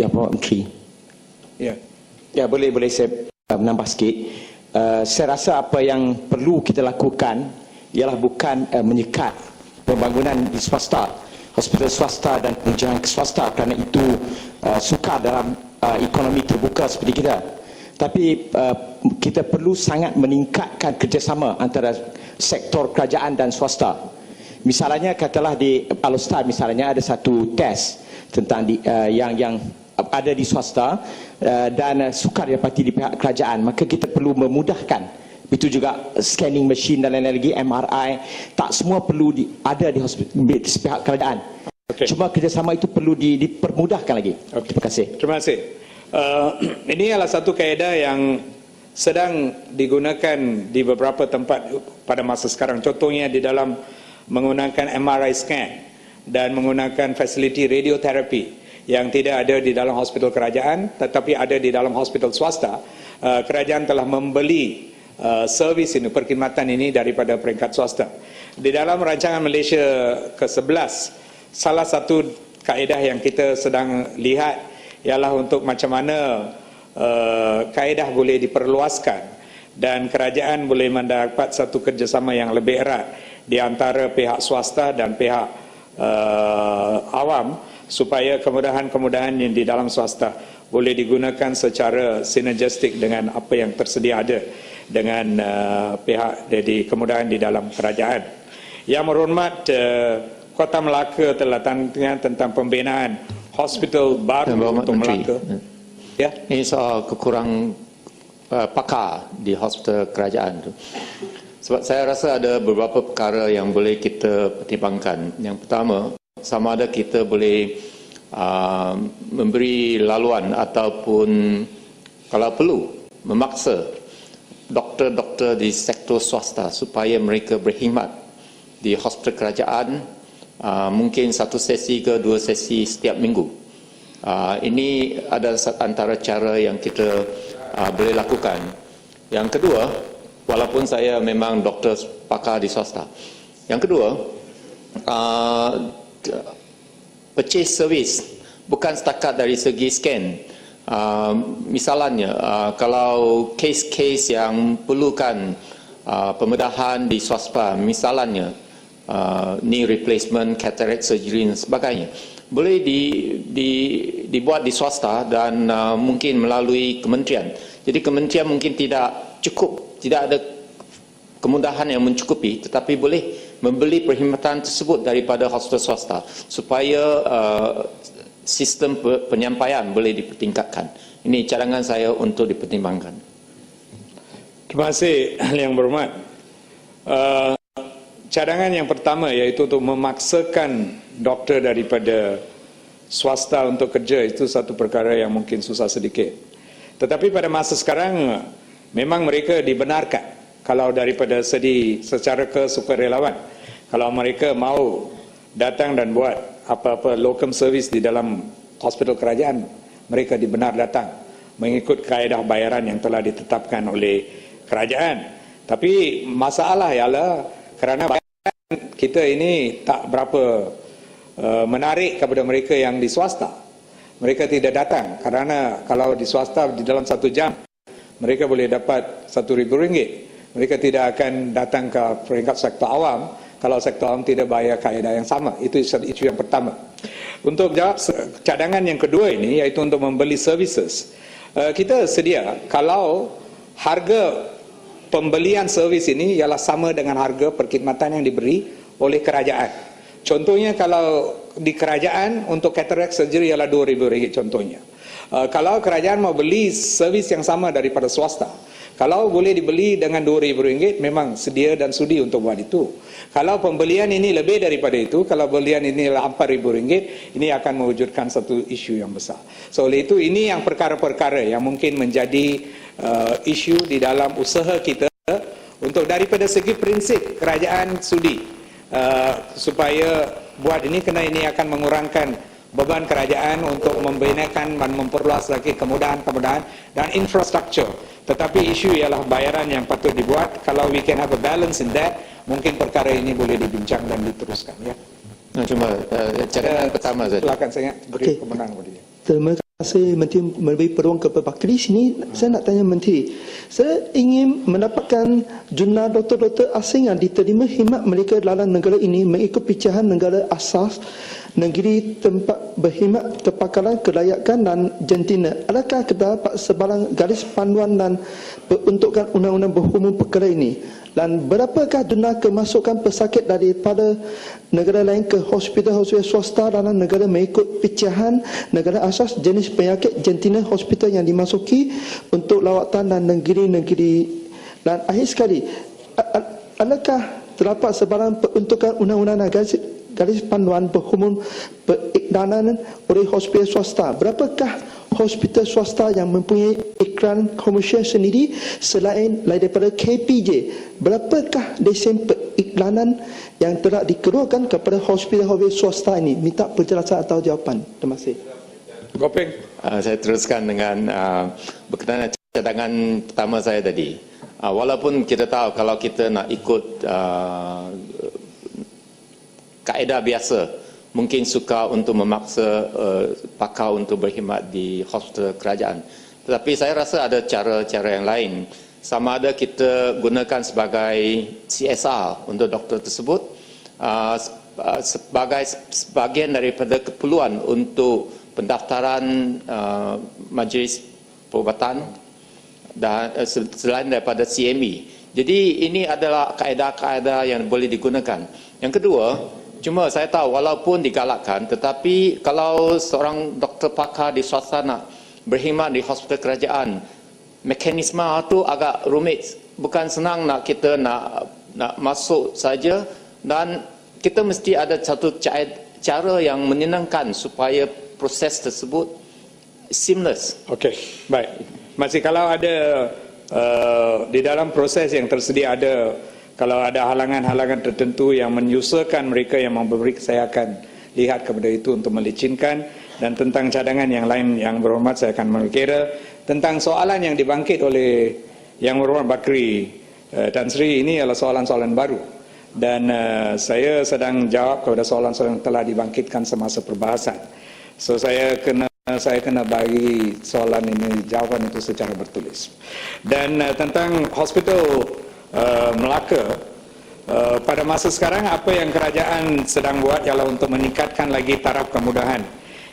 Ya, Pak Menteri. Ya. Ya, boleh saya menambah sikit. Saya rasa apa yang perlu kita lakukan ialah bukan menyekat pembangunan di swasta, hospital swasta dan pengujian ke swasta, kerana itu sukar dalam ekonomi terbuka seperti kita. Tapi kita perlu sangat meningkatkan kerjasama antara sektor kerajaan dan swasta. Misalnya katalah di Alostar misalnya ada satu test tentang yang ada di swasta dan sukar didapati di pihak kerajaan, maka kita perlu memudahkan. Itu juga scanning machine dan lain-lain lagi, MRI, tak semua perlu ada di pihak kerajaan. Okay. Cuma kerjasama itu perlu dipermudahkan lagi. Okay. Terima kasih. Terima kasih. Ini adalah satu kaedah yang sedang digunakan di beberapa tempat pada masa sekarang. Contohnya di dalam menggunakan MRI scan dan menggunakan fasiliti radioterapi yang tidak ada di dalam hospital kerajaan tetapi ada di dalam hospital swasta. Kerajaan telah membeli servis ini, perkhidmatan ini daripada peringkat swasta. Di dalam rancangan Malaysia ke-11, salah satu kaedah yang kita sedang lihat ialah untuk macam mana kaedah boleh diperluaskan dan kerajaan boleh mendapat satu kerjasama yang lebih erat di antara pihak swasta dan pihak awam supaya kemudahan-kemudahan yang di dalam swasta boleh digunakan secara sinergistik dengan apa yang tersedia ada dengan pihak dari kemudahan di dalam kerajaan. Yang berhormat Kota Melaka telah tanya tentang pembinaan hospital baru untuk Melaka. Ya. Ini soal kekurang pakar di hospital kerajaan tu. Sebab saya rasa ada beberapa perkara yang boleh kita pertimbangkan. Yang pertama, sama ada kita boleh memberi laluan ataupun kalau perlu memaksa doktor-doktor di sektor swasta supaya mereka berkhidmat di hospital kerajaan, mungkin satu sesi ke dua sesi setiap minggu. Ini adalah antara cara yang kita boleh lakukan. Yang kedua, walaupun saya memang doktor pakar di swasta. Yang kedua, purchase service bukan setakat dari segi scan. Misalnya, kalau kes-kes yang perlukan pembedahan di swasta, misalnya knee replacement, cataract surgery dan sebagainya, boleh dibuat di swasta dan mungkin melalui kementerian. Jadi kementerian mungkin tidak cukup, tidak ada kemudahan yang mencukupi, tetapi boleh membeli perkhidmatan tersebut daripada hospital swasta supaya sistem penyampaian boleh dipertingkatkan. Ini cadangan saya untuk dipertimbangkan. Terima kasih Yang Berhormat. Cadangan yang pertama iaitu untuk memaksakan doktor daripada swasta untuk kerja, itu satu perkara yang mungkin susah sedikit. Tetapi pada masa sekarang memang mereka dibenarkan kalau daripada segi secara kesukarelawan, kalau mereka mau datang dan buat apa-apa locum service di dalam hospital kerajaan, mereka dibenar datang mengikut kaedah bayaran yang telah ditetapkan oleh kerajaan. Tapi masalah ialah kerana kita ini tak berapa menarik kepada mereka yang di swasta. Mereka tidak datang kerana kalau di swasta di dalam 1 jam mereka boleh dapat RM1,000. Mereka tidak akan datang ke peringkat sektor awam kalau sektor awam tidak bayar kaedah yang sama. Itu isu yang pertama. Untuk jawab cadangan yang kedua ini iaitu untuk membeli services. Kita sedia kalau harga pembelian servis ini ialah sama dengan harga perkhidmatan yang diberi oleh kerajaan. Contohnya kalau di kerajaan untuk cataract surgery ialah RM2,000 contohnya. Kalau kerajaan mau beli servis yang sama daripada swasta, Kalau boleh dibeli dengan RM2,000, memang sedia dan sudi untuk buat itu. Kalau pembelian ini lebih daripada itu, kalau pembelian ini RM4,000, ini akan mewujudkan satu isu yang besar. So oleh itu, ini yang perkara-perkara yang mungkin menjadi isu di dalam usaha kita untuk daripada segi prinsip kerajaan sudi supaya buat ini, kerana ini akan mengurangkan beban kerajaan untuk membinakan dan memperluas lagi kemudahan-kemudahan dan infrastruktur. Tetapi isu ialah bayaran yang patut dibuat. Kalau we can have a balance in that, mungkin perkara ini boleh dibincang dan diteruskan. Ya. Cuma cadangan pertama saja. Silakan saya beri kemenangan kepada dia. Terima kasih Menteri memberi peluang kepada Bakri sini. Saya nak tanya Menteri, saya ingin mendapatkan jurnal doktor-doktor asing yang diterima khidmat mereka dalam negara ini mengikut pecahan negara asas negeri tempat berkhidmat kepakaran, kelayakan dan jantina. Adakah terdapat sebarang garis panduan dan peruntukan undang-undang berhubung perkara ini? Dan berapakah jumlah kemasukan pesakit daripada negara lain ke hospital-hospital swasta dalam negara mengikut pecahan negara asas jenis penyakit jantina hospital yang dimasuki untuk lawatan dan negeri-negeri. Dan akhir sekali, adakah terdapat sebarang peruntukan undang-undang dan garis panduan berhubung periklanan oleh hospital swasta? Berapakah hospital swasta yang mempunyai iklan komersial sendiri selain daripada KPJ? Berapakah lesen periklanan yang telah dikeluarkan kepada hospital-hospital swasta ini? Minta penjelasan atau jawapan. Terima kasih. Gopeng. Saya teruskan dengan berkenaan cadangan pertama saya tadi. Walaupun kita tahu kalau kita nak ikut kaedah biasa, mungkin suka untuk memaksa pakar untuk berkhidmat di hospital kerajaan. Tetapi saya rasa ada cara-cara yang lain. Sama ada kita gunakan sebagai CSR untuk doktor tersebut sebagai sebahagian daripada keperluan untuk pendaftaran majlis perubatan dan selain daripada CME. Jadi ini adalah kaedah-kaedah yang boleh digunakan. Yang kedua, cuma saya tahu walaupun digalakkan, tetapi kalau seorang doktor pakar di swasta nak berkhidmat di hospital kerajaan, mekanisme itu agak rumit. Bukan senang nak kita nak masuk saja, dan kita mesti ada satu cara yang menyenangkan supaya proses tersebut seamless. Okey, baik. Masih kalau ada di dalam proses yang tersedia ada, kalau ada halangan-halangan tertentu yang menyusahkan mereka yang memberi, saya akan lihat kepada itu untuk melicinkan. Dan tentang cadangan yang lain yang berhormat, saya akan mengira tentang soalan yang dibangkit oleh yang berhormat Bakri Tan Sri. Ini adalah soalan-soalan baru, dan saya sedang jawab kepada soalan-soalan yang telah dibangkitkan semasa perbahasan. So saya kena bagi soalan ini, jawapan itu secara bertulis. Dan tentang hospital Melaka, pada masa sekarang apa yang kerajaan sedang buat ialah untuk meningkatkan lagi taraf kemudahan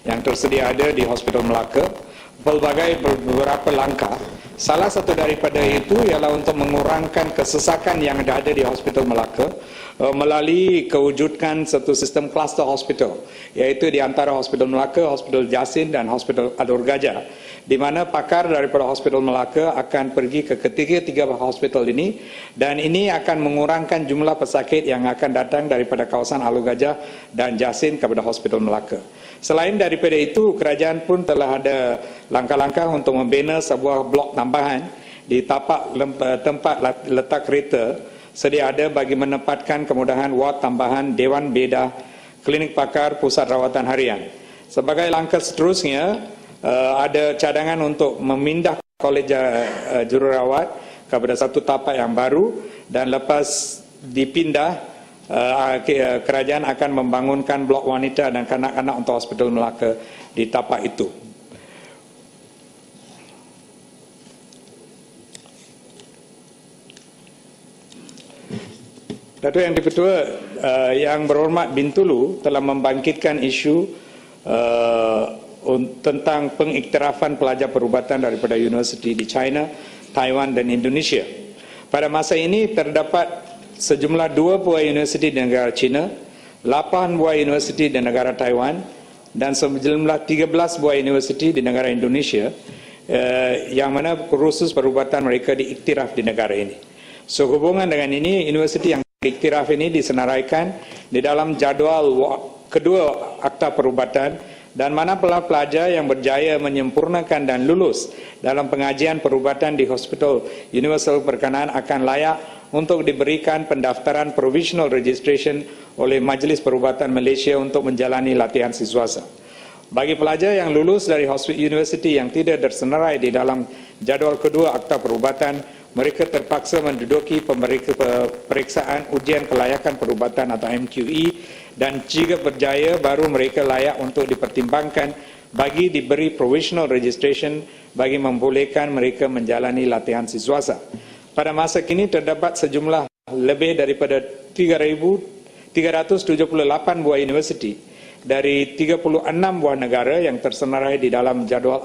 yang tersedia ada di Hospital Melaka. Pelbagai beberapa langkah. Salah satu daripada itu ialah untuk mengurangkan kesesakan yang ada di Hospital Melaka melalui kewujudkan satu sistem cluster hospital, iaitu di antara Hospital Melaka, Hospital Jasin dan Hospital Alor Gajah, di mana pakar daripada Hospital Melaka akan pergi ke ketiga-tiga hospital ini, dan ini akan mengurangkan jumlah pesakit yang akan datang daripada kawasan Alor Gajah dan Jasin kepada Hospital Melaka. Selain daripada itu, kerajaan pun telah ada langkah-langkah untuk membina sebuah blok tambahan di tapak tempat letak kereta sedia ada bagi menempatkan kemudahan ward tambahan, dewan bedah, klinik pakar, pusat rawatan harian. Sebagai langkah seterusnya, ada cadangan untuk memindah kolej jururawat kepada satu tapak yang baru, dan lepas dipindah, kerajaan akan membangunkan blok wanita dan kanak-kanak untuk Hospital Melaka di tapak itu. Datuk Yang Di-Pertua, Yang Berhormat Bintulu telah membangkitkan isu tentang pengiktirafan pelajar perubatan daripada universiti di China, Taiwan dan Indonesia. Pada masa ini terdapat sejumlah 2 buah universiti di negara China, 8 buah universiti di negara Taiwan dan sejumlah 13 buah universiti di negara Indonesia yang mana kursus perubatan mereka diiktiraf di negara ini. So hubungan dengan ini, universiti yang diiktiraf ini disenaraikan di dalam jadual kedua Akta Perubatan, dan mana pelajar yang berjaya menyempurnakan dan lulus dalam pengajian perubatan di Hospital Universal berkenaan akan layak untuk diberikan pendaftaran provisional registration oleh Majlis Perubatan Malaysia untuk menjalani latihan siswasa. Bagi pelajar yang lulus dari universiti yang tidak tersenarai di dalam jadual kedua Akta Perubatan, mereka terpaksa menduduki pemeriksaan ujian kelayakan perubatan atau MQE, dan jika berjaya baru mereka layak untuk dipertimbangkan bagi diberi provisional registration bagi membolehkan mereka menjalani latihan siswasa. Pada masa kini terdapat sejumlah lebih daripada 3,378 buah universiti dari 36 buah negara yang tersenarai di dalam jadual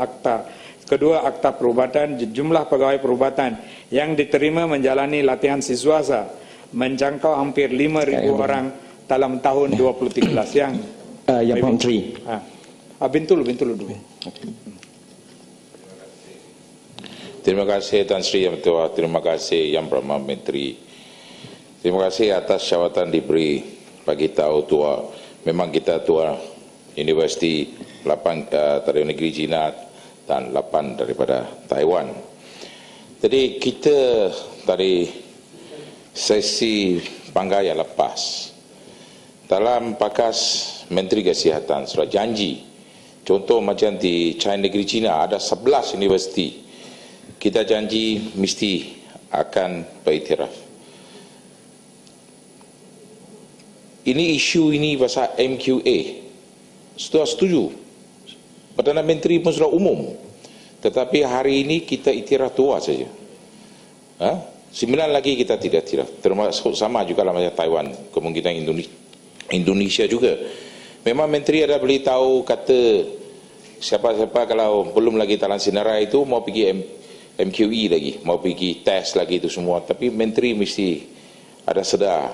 kedua Akta Perubatan. Jumlah pegawai perubatan yang diterima menjalani latihan siswasa menjangkau hampir 5,000 orang dalam tahun 2013 yang Menteri. Bintul dulu. Terima kasih Tan Sri Yang Ketua, terima kasih Yang Berhormat Menteri. Terima kasih atas syawatan diberi bagi tahu tua. Memang kita tua Universiti 8 dari negeri China dan 8 daripada Taiwan. Jadi kita dari sesi panggai yang lepas, dalam pakas Menteri Kesihatan sudah janji, contoh macam di negeri China ada 11 universiti, kita janji mesti akan beriktiraf. Ini isu ini pasal MQA, sudah setuju, Perdana Menteri pun sudah umum, tetapi hari ini kita iktiraf 2 saja. 9 lagi kita tidak iktiraf, termasuk sama juga lah macam Taiwan, kemungkinan Indonesia juga. Memang Menteri ada beritahu kata siapa-siapa kalau belum lagi talan senarai itu mau pergi MQE lagi, mau pergi tes lagi itu semua. Tapi Menteri mesti ada sedar.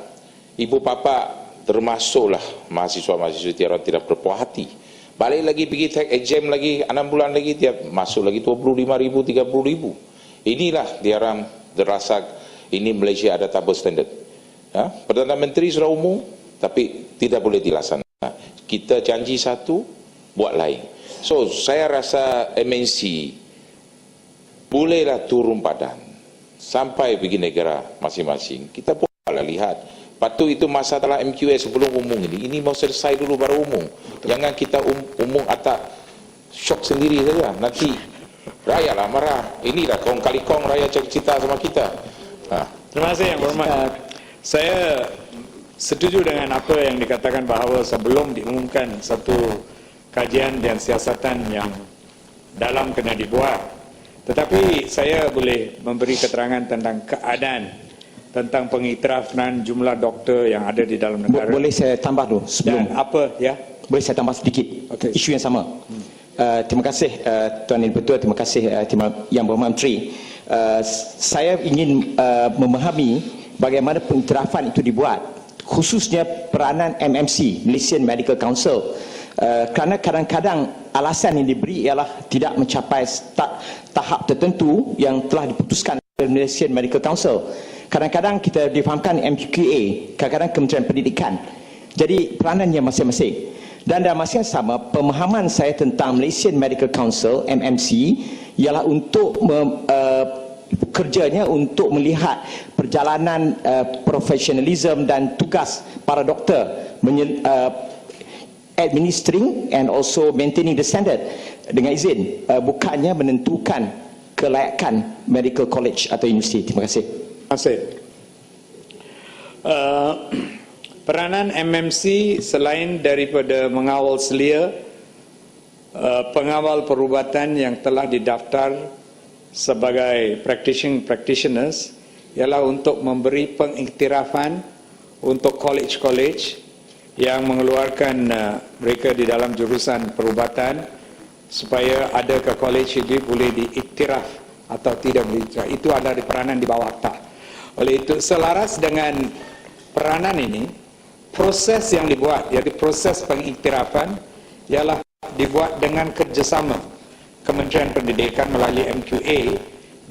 Ibu bapa termasuklah mahasiswa-mahasiswa tiada tidak berpuas hati. Balik lagi pergi take exam lagi 6 bulan lagi dia masuk lagi 25,000, 30,000. Inilah diorang terasa ini Malaysia ada double standard. Perdana Menteri sudah umum, tapi tidak boleh dilaksanakan. Kita janji satu, buat lain. So, saya rasa MNC bolehlah turun padan sampai pergi negara masing-masing. Kita bolehlah lihat. Patut itu masalah MQS sebelum umum ini. Ini mau selesai dulu baru umum. Jangan kita umum atas syok sendiri saja. Nanti rakyatlah marah. Inilah kong kali kong rakyat cerita sama kita. Terima kasih Yang Berhormat. Saya setuju dengan apa yang dikatakan bahawa sebelum diumumkan satu kajian dan siasatan yang dalam kena dibuat. Tetapi saya boleh memberi keterangan tentang keadaan, tentang pengiktirafan jumlah doktor yang ada di dalam negara. Boleh saya tambah dulu sebelum? Dan apa ya? Boleh saya tambah sedikit? Okay. Isu yang sama. Terima kasih Tuan Yang Ketua, terima kasih Yang Berhormat Menteri. Saya ingin memahami bagaimana pengiktirafan itu dibuat, khususnya peranan MMC, Malaysian Medical Council. Kerana kadang-kadang alasan yang diberi ialah tidak mencapai tahap tertentu yang telah diputuskan oleh Malaysian Medical Council. Kadang-kadang kita difahamkan MQA, kadang-kadang Kementerian Pendidikan. Jadi peranannya masing-masing. Dan dalam masa yang sama, pemahaman saya tentang Malaysian Medical Council, MMC, ialah untuk kerjanya untuk melihat perjalanan profesionalism dan tugas para doktor, administering and also maintaining the standard. Dengan izin, bukannya menentukan kelayakan medical college atau universiti. Terima kasih. Terima kasih. Peranan MMC selain daripada mengawal selia, pengawal perubatan yang telah didaftar sebagai practitioners ialah untuk memberi pengiktirafan untuk college-college yang mengeluarkan mereka di dalam jurusan perubatan supaya ada ke college itu boleh diiktiraf atau tidak boleh diiktiraf. Itu adalah peranan di bawah akta. Oleh itu selaras dengan peranan ini, proses yang dibuat, jadi proses pengiktirafan ialah dibuat dengan kerjasama Kementerian Pendidikan melalui MQA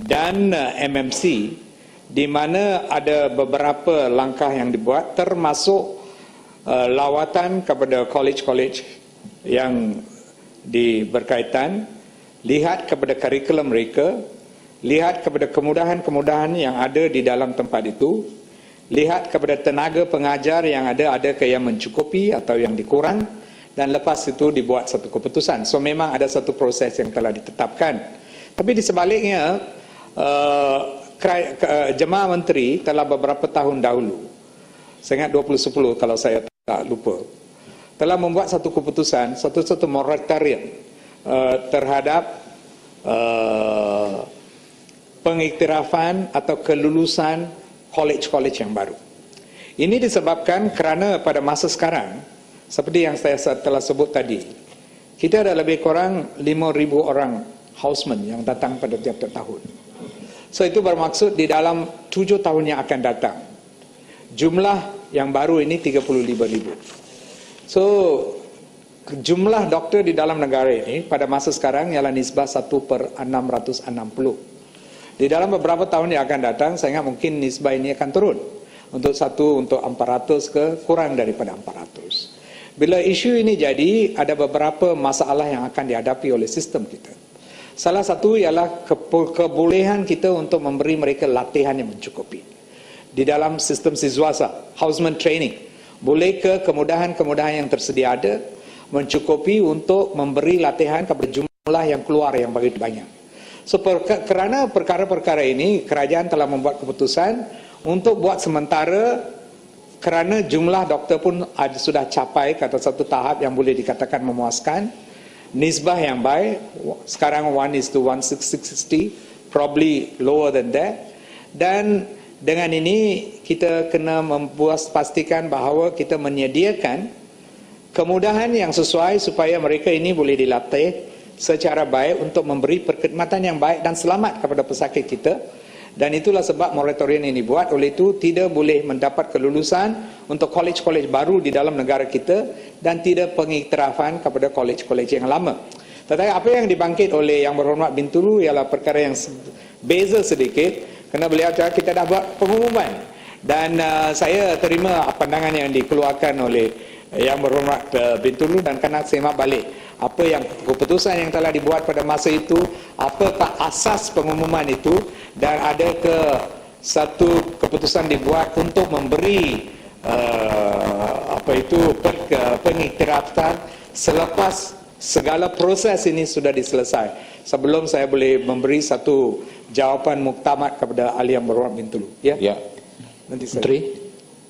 dan MMC, di mana ada beberapa langkah yang dibuat, termasuk lawatan kepada college-college yang berkaitan, lihat kepada kurikulum mereka, lihat kepada kemudahan-kemudahan yang ada di dalam tempat itu, lihat kepada tenaga pengajar yang ada ke yang mencukupi atau yang dikurang, dan lepas itu dibuat satu keputusan. So memang ada satu proses yang telah ditetapkan. Tapi di sebaliknya, Jemaah Menteri telah beberapa tahun dahulu, saya ingat 2010 kalau saya tak lupa, telah membuat satu keputusan, satu moratorium terhadap pengiktirafan atau kelulusan college-college yang baru. Ini disebabkan kerana pada masa sekarang, seperti yang saya telah sebut tadi, kita ada lebih kurang 5,000 orang houseman yang datang pada tiap-tiap tahun. So itu bermaksud di dalam 7 tahun yang akan datang, jumlah yang baru ini 35,000. So jumlah doktor di dalam negara ini pada masa sekarang ialah nisbah 1/660. Di dalam beberapa tahun yang akan datang, saya ingat mungkin nisbah ini akan turun. Untuk 400 ke kurang daripada 400. Bila isu ini jadi, ada beberapa masalah yang akan dihadapi oleh sistem kita. Salah satu ialah kebolehan kita untuk memberi mereka latihan yang mencukupi. Di dalam sistem Sizwasa, houseman training, boleh ke kemudahan-kemudahan yang tersedia ada, mencukupi untuk memberi latihan kepada jumlah yang keluar yang begitu banyak. So, kerana perkara-perkara ini, kerajaan telah membuat keputusan untuk buat sementara, kerana jumlah doktor pun sudah capai kata satu tahap yang boleh dikatakan memuaskan, nisbah yang baik, sekarang 1:160, probably lower than that, dan dengan ini kita kena pastikan bahawa kita menyediakan kemudahan yang sesuai supaya mereka ini boleh dilatih secara baik untuk memberi perkhidmatan yang baik dan selamat kepada pesakit kita. Dan itulah sebab moratorium ini dibuat. Oleh itu tidak boleh mendapat kelulusan untuk college-college baru di dalam negara kita dan tidak pengiktirafan kepada college-college yang lama. Tetapi apa yang dibangkit oleh Yang Berhormat Bintulu ialah perkara yang beza sedikit, kerana beliau cakap kita dah buat pengumuman. Dan saya terima pandangan yang dikeluarkan oleh Yang Berhormat Bintulu dan kena semak balik apa yang keputusan yang telah dibuat pada masa itu, apakah asas pengumuman itu, dan ada ke satu keputusan dibuat untuk memberi pengiktirafan selepas segala proses ini sudah diselesai. Sebelum saya boleh memberi satu jawapan muktamad kepada ahli Yang Berhormat Bintulu. Ya. Ya. Nanti saya. Menteri.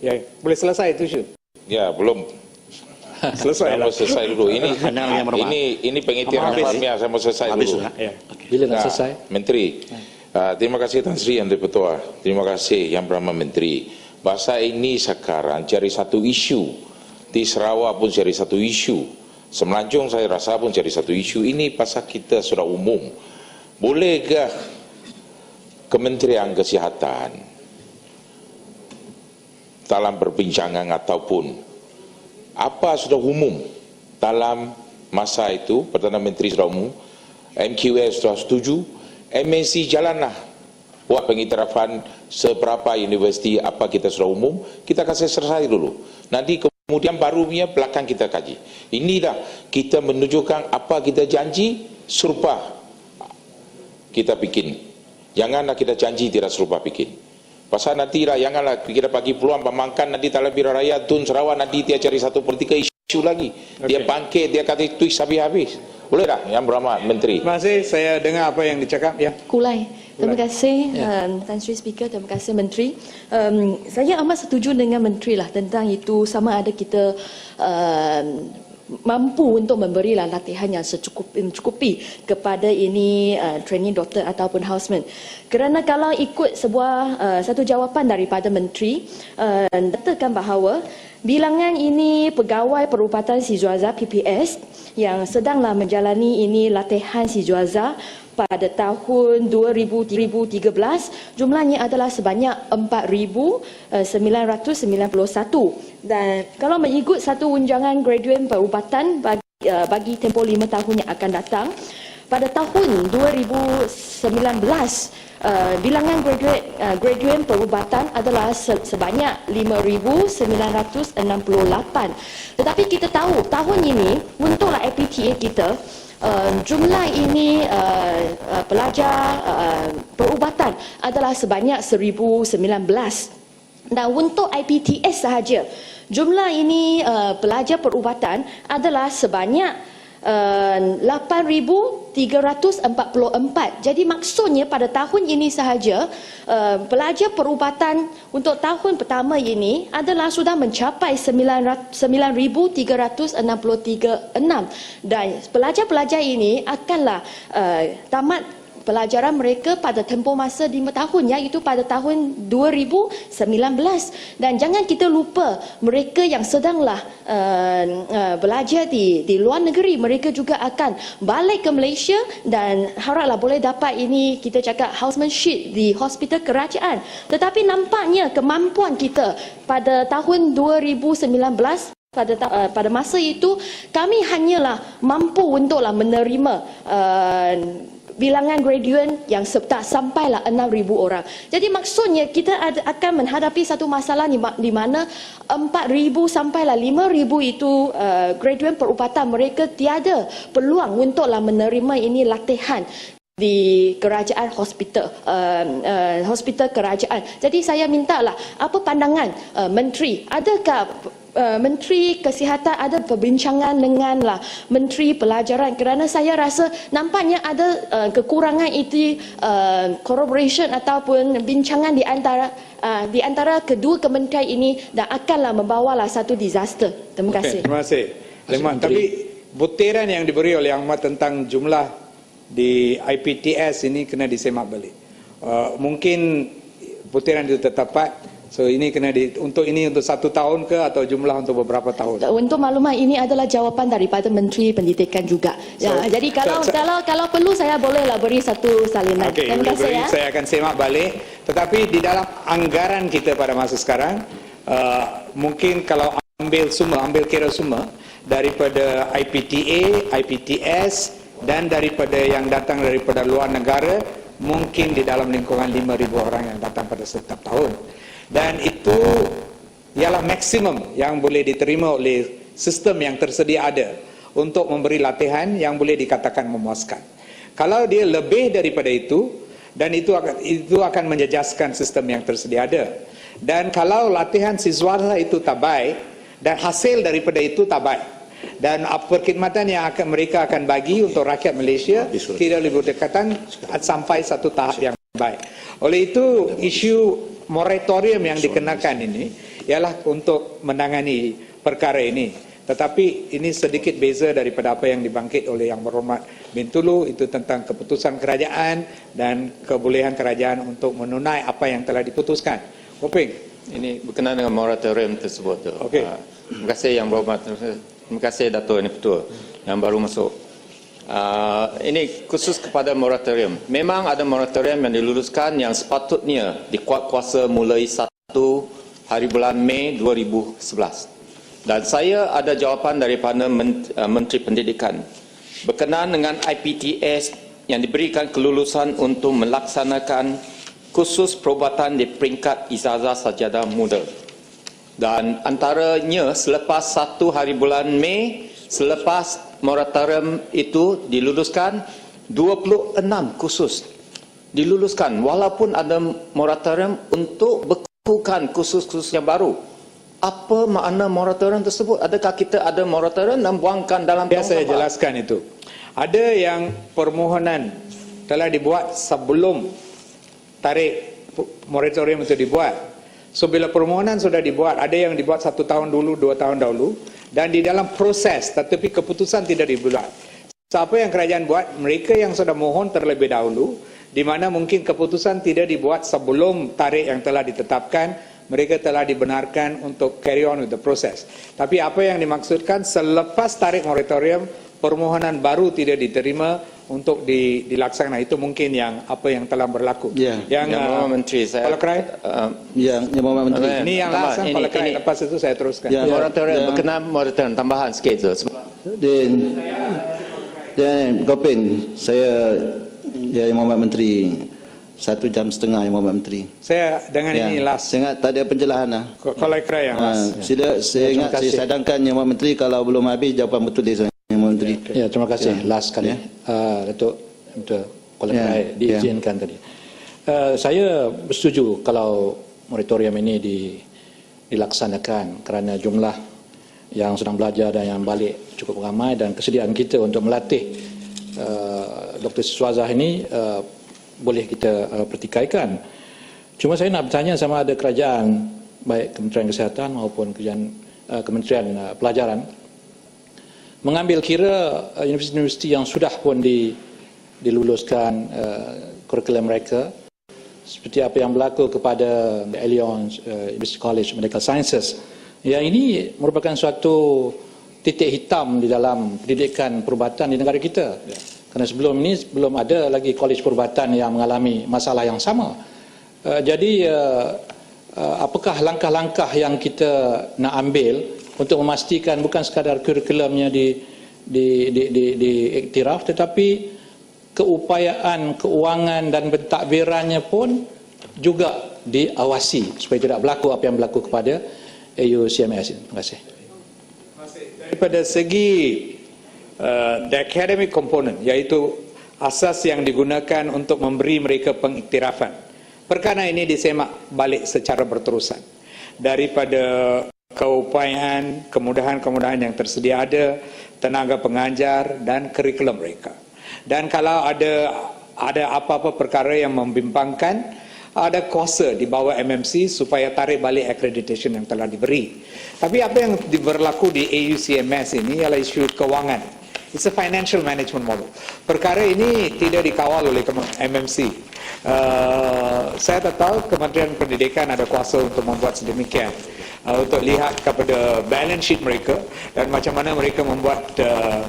Ya. Boleh selesai itu, Syed? Ya, belum. Selesai lah. Selesai dulu. Ini pengiktirafan saya mau selesai dulu. Ya. Bila nak selesai? Menteri. Terima kasih Tan Sri Yang Di-Pertua. Terima kasih Yang Berhormat Menteri. Bahasa ini sekarang cari satu isu. Di Sarawak pun cari satu isu. Semenanjung saya rasa pun cari satu isu. Ini pasal kita sudah umum. Bolehkah Kementerian Kesihatan dalam perbincangan ataupun apa sudah umum dalam masa itu, Perdana Menteri sudah umum, MQA sudah setuju, MNC jalanlah buat pengiktirafan seberapa universiti apa kita sudah umum, kita kasih selesai dulu. Nanti kemudian barunya belakang kita kaji. Inilah kita menunjukkan apa kita janji serupa kita bikin. Janganlah kita janji tidak serupa bikin. Pasal nanti lah, janganlah kita bagi peluang pemangkan nanti tak lebih rakyat Tun Sarawak nanti dia cari satu politika isu lagi. Dia bangkit, dia kata twist habis-habis. Boleh tak Yang Berhormat Menteri? Terima kasih, saya dengar apa yang dicakap. Ya. Kulai. Terima kasih Tan Sri Speaker, terima kasih Menteri. Saya amat setuju dengan Menteri lah tentang itu, sama ada kita mampu untuk memberilah latihan yang mencukupi kepada ini training doktor ataupun houseman. Kerana kalau ikut sebuah satu jawapan daripada Menteri, katakan bahawa bilangan ini pegawai perubatan Sizwasa PPS yang sedanglah menjalani ini latihan Sizwasa pada tahun 2013, jumlahnya adalah sebanyak 4,991. Dan kalau mengikut satu unjangan graduan perubatan bagi tempoh 5 tahun yang akan datang, pada tahun 2019 bilangan graduan perubatan adalah sebanyak 5,968. Tetapi kita tahu tahun ini untuklah IPTA kita jumlah ini pelajar perubatan adalah sebanyak 1,019. Dan untuk IPTS sahaja jumlah ini pelajar perubatan adalah sebanyak 8,344. Jadi maksudnya pada tahun ini sahaja pelajar perubatan untuk tahun pertama ini adalah sudah mencapai 9,363 dan pelajar-pelajar ini akanlah tamat pelajaran mereka pada tempoh masa 5 tahun, iaitu pada tahun 2019. Dan jangan kita lupa mereka yang sedanglah belajar di luar negeri, mereka juga akan balik ke Malaysia dan haraplah boleh dapat ini kita cakap housemanship di hospital kerajaan. Tetapi nampaknya kemampuan kita pada tahun 2019 pada masa itu kami hanyalah mampu untuklah menerima bilangan graduan yang tak sampailah 6,000 orang. Jadi maksudnya kita akan menghadapi satu masalah di mana 4,000 sampailah 5,000 itu graduan perubatan mereka tiada peluang untuklah menerima ini latihan di kerajaan hospital kerajaan. Jadi saya mintalah apa pandangan menteri, adakah Menteri Kesihatan ada perbincangan denganlah Menteri Pelajaran, kerana saya rasa nampaknya ada kekurangan itu collaboration ataupun bincangan di antara kedua kementerian ini dan akanlah membawalah satu disaster. Terima kasih. Terima kasih. Tapi butiran yang diberi oleh Ahmad tentang jumlah di IPTS ini kena disemak balik. Mungkin butiran itu tepat. So ini kena untuk 1 tahun ke atau jumlah untuk beberapa tahun? Untuk maklumat ini adalah jawapan daripada Menteri Pendidikan juga. Jadi kalau perlu saya bolehlah beri satu salinan. Okey, terima kasih ya. Saya akan semak balik. Tetapi di dalam anggaran kita pada masa sekarang, mungkin kalau ambil kira semua daripada IPTA, IPTS dan daripada yang datang daripada luar negara, mungkin di dalam lingkungan 5,000 orang yang datang pada setiap tahun. Dan itu ialah maksimum yang boleh diterima oleh sistem yang tersedia ada untuk memberi latihan yang boleh dikatakan memuaskan. Kalau dia lebih daripada itu, dan itu akan menjejaskan sistem yang tersedia ada. Dan kalau latihan siswa itu tak baik dan hasil daripada itu tak baik, dan perkhidmatan yang mereka akan bagi untuk rakyat Malaysia tidak lebih berdekatan sampai satu tahap yang baik. Oleh itu isu moratorium yang dikenakan ini ialah untuk menangani perkara ini. Tetapi ini sedikit beza daripada apa yang dibangkit oleh Yang Berhormat Bintulu, itu tentang keputusan kerajaan dan kebolehan kerajaan untuk menunai apa yang telah diputuskan. Koping. Ini berkenaan dengan moratorium tersebut. Okey. Terima kasih Yang Berhormat. Terima kasih Dato' Ini Betul yang baru masuk. Ini khusus kepada moratorium. Memang ada moratorium yang diluluskan yang sepatutnya dikuatkuasa mulai 1 hari bulan Mei 2011. Dan saya ada jawapan daripada Menteri Pendidikan berkenaan dengan IPTS yang diberikan kelulusan untuk melaksanakan kursus perubatan di peringkat ijazah sarjana muda. Dan antaranya selepas 1 hari bulan Mei, selepas moratorium itu diluluskan, 26 kursus diluluskan walaupun ada moratorium untuk bekukan kursus-kursus yang baru. Apa makna moratorium tersebut? Adakah kita ada moratorium dan buangkan dalam biasa saya jelaskan itu. Ada yang permohonan telah dibuat sebelum tarikh moratorium itu dibuat. So bila permohonan sudah dibuat, ada yang dibuat 1 tahun dulu, 2 tahun dahulu, dan di dalam proses tetapi keputusan tidak dibuat. So, apa yang kerajaan buat? Mereka yang sudah mohon terlebih dahulu, di mana mungkin keputusan tidak dibuat sebelum tarikh yang telah ditetapkan, mereka telah dibenarkan untuk carry on with the process. Tapi apa yang dimaksudkan, selepas tarikh moratorium, permohonan baru tidak diterima untuk dilaksanakan, itu mungkin yang apa yang telah berlaku. Ya, yang Menteri saya Yang Menteri. Ini yang alasan Palakrai, lepas itu saya teruskan. Ya, moratorium berkenaan moratorium tambahan sikit tu. Dan Gopin, saya Yang Mohd Menteri 1.5 jam Yang Mohd Menteri. Saya dengan ini last. Saya ingat tak ada pencerahan lah. Kalau ikrar yang last. Sila saya ingat saya cadangkan Yang Mohd Menteri kalau belum habis jawapan bertulis Yang Mohd Menteri. Ya, terima kasih. Last kali. Datuk kalau diizinkan tadi. Saya bersetuju kalau moratorium ini dilaksanakan kerana jumlah yang sedang belajar dan yang balik cukup ramai dan kesediaan kita untuk melatih Dr. Siswazah ini boleh kita pertikaikan. Cuma saya nak bertanya sama ada kerajaan, baik Kementerian Kesihatan maupun Kementerian Pelajaran, mengambil kira universiti-universiti yang sudah pun diluluskan kurikulum mereka, seperti apa yang berlaku kepada Alliance University College Medical Sciences. Ya, ini merupakan suatu titik hitam di dalam pendidikan perubatan di negara kita. Kerana sebelum ini belum ada lagi kolej perubatan yang mengalami masalah yang sama. Jadi apakah langkah-langkah yang kita nak ambil untuk memastikan bukan sekadar kurikulumnya diiktiraf, tetapi keupayaan keuangan dan pentadbirannya pun juga diawasi supaya tidak berlaku apa yang berlaku kepada AUCMS. Terima kasih. Daripada segi the academic component, iaitu asas yang digunakan untuk memberi mereka pengiktirafan, perkara ini disemak balik secara berterusan daripada keupayaan, kemudahan-kemudahan yang tersedia ada, tenaga pengajar dan kurikulum mereka. Dan kalau ada apa-apa perkara yang membimbangkan, ada kuasa di bawah MMC supaya tarik balik accreditation yang telah diberi. Tapi apa yang berlaku di AUCMS ini ialah isu kewangan. It's a financial management model. Perkara ini tidak dikawal oleh MMC. Saya tak tahu Kementerian Pendidikan ada kuasa untuk membuat sedemikian, untuk lihat kepada balance sheet mereka dan macam mana mereka membuat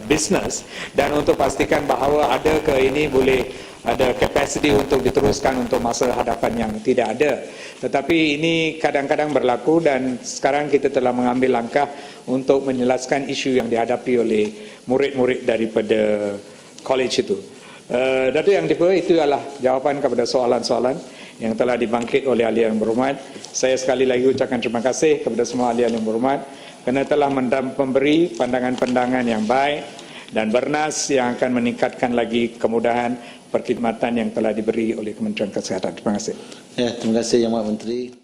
bisnes, dan untuk pastikan bahawa ada ke ini boleh ada capacity untuk diteruskan untuk masa hadapan yang tidak ada. Tetapi ini kadang-kadang berlaku dan sekarang kita telah mengambil langkah untuk menjelaskan isu yang dihadapi oleh murid-murid daripada college itu. Datuk Yang Dipertua, itu adalah jawapan kepada soalan-soalan yang telah dibangkit oleh ahli yang berhormat. Saya sekali lagi ucapkan terima kasih kepada semua ahli yang berhormat kerana telah memberi pandangan-pandangan yang baik dan bernas yang akan meningkatkan lagi kemudahan perkhidmatan yang telah diberi oleh Kementerian Kesihatan. Terima kasih. Ya, terima kasih Yang Mohd Menteri.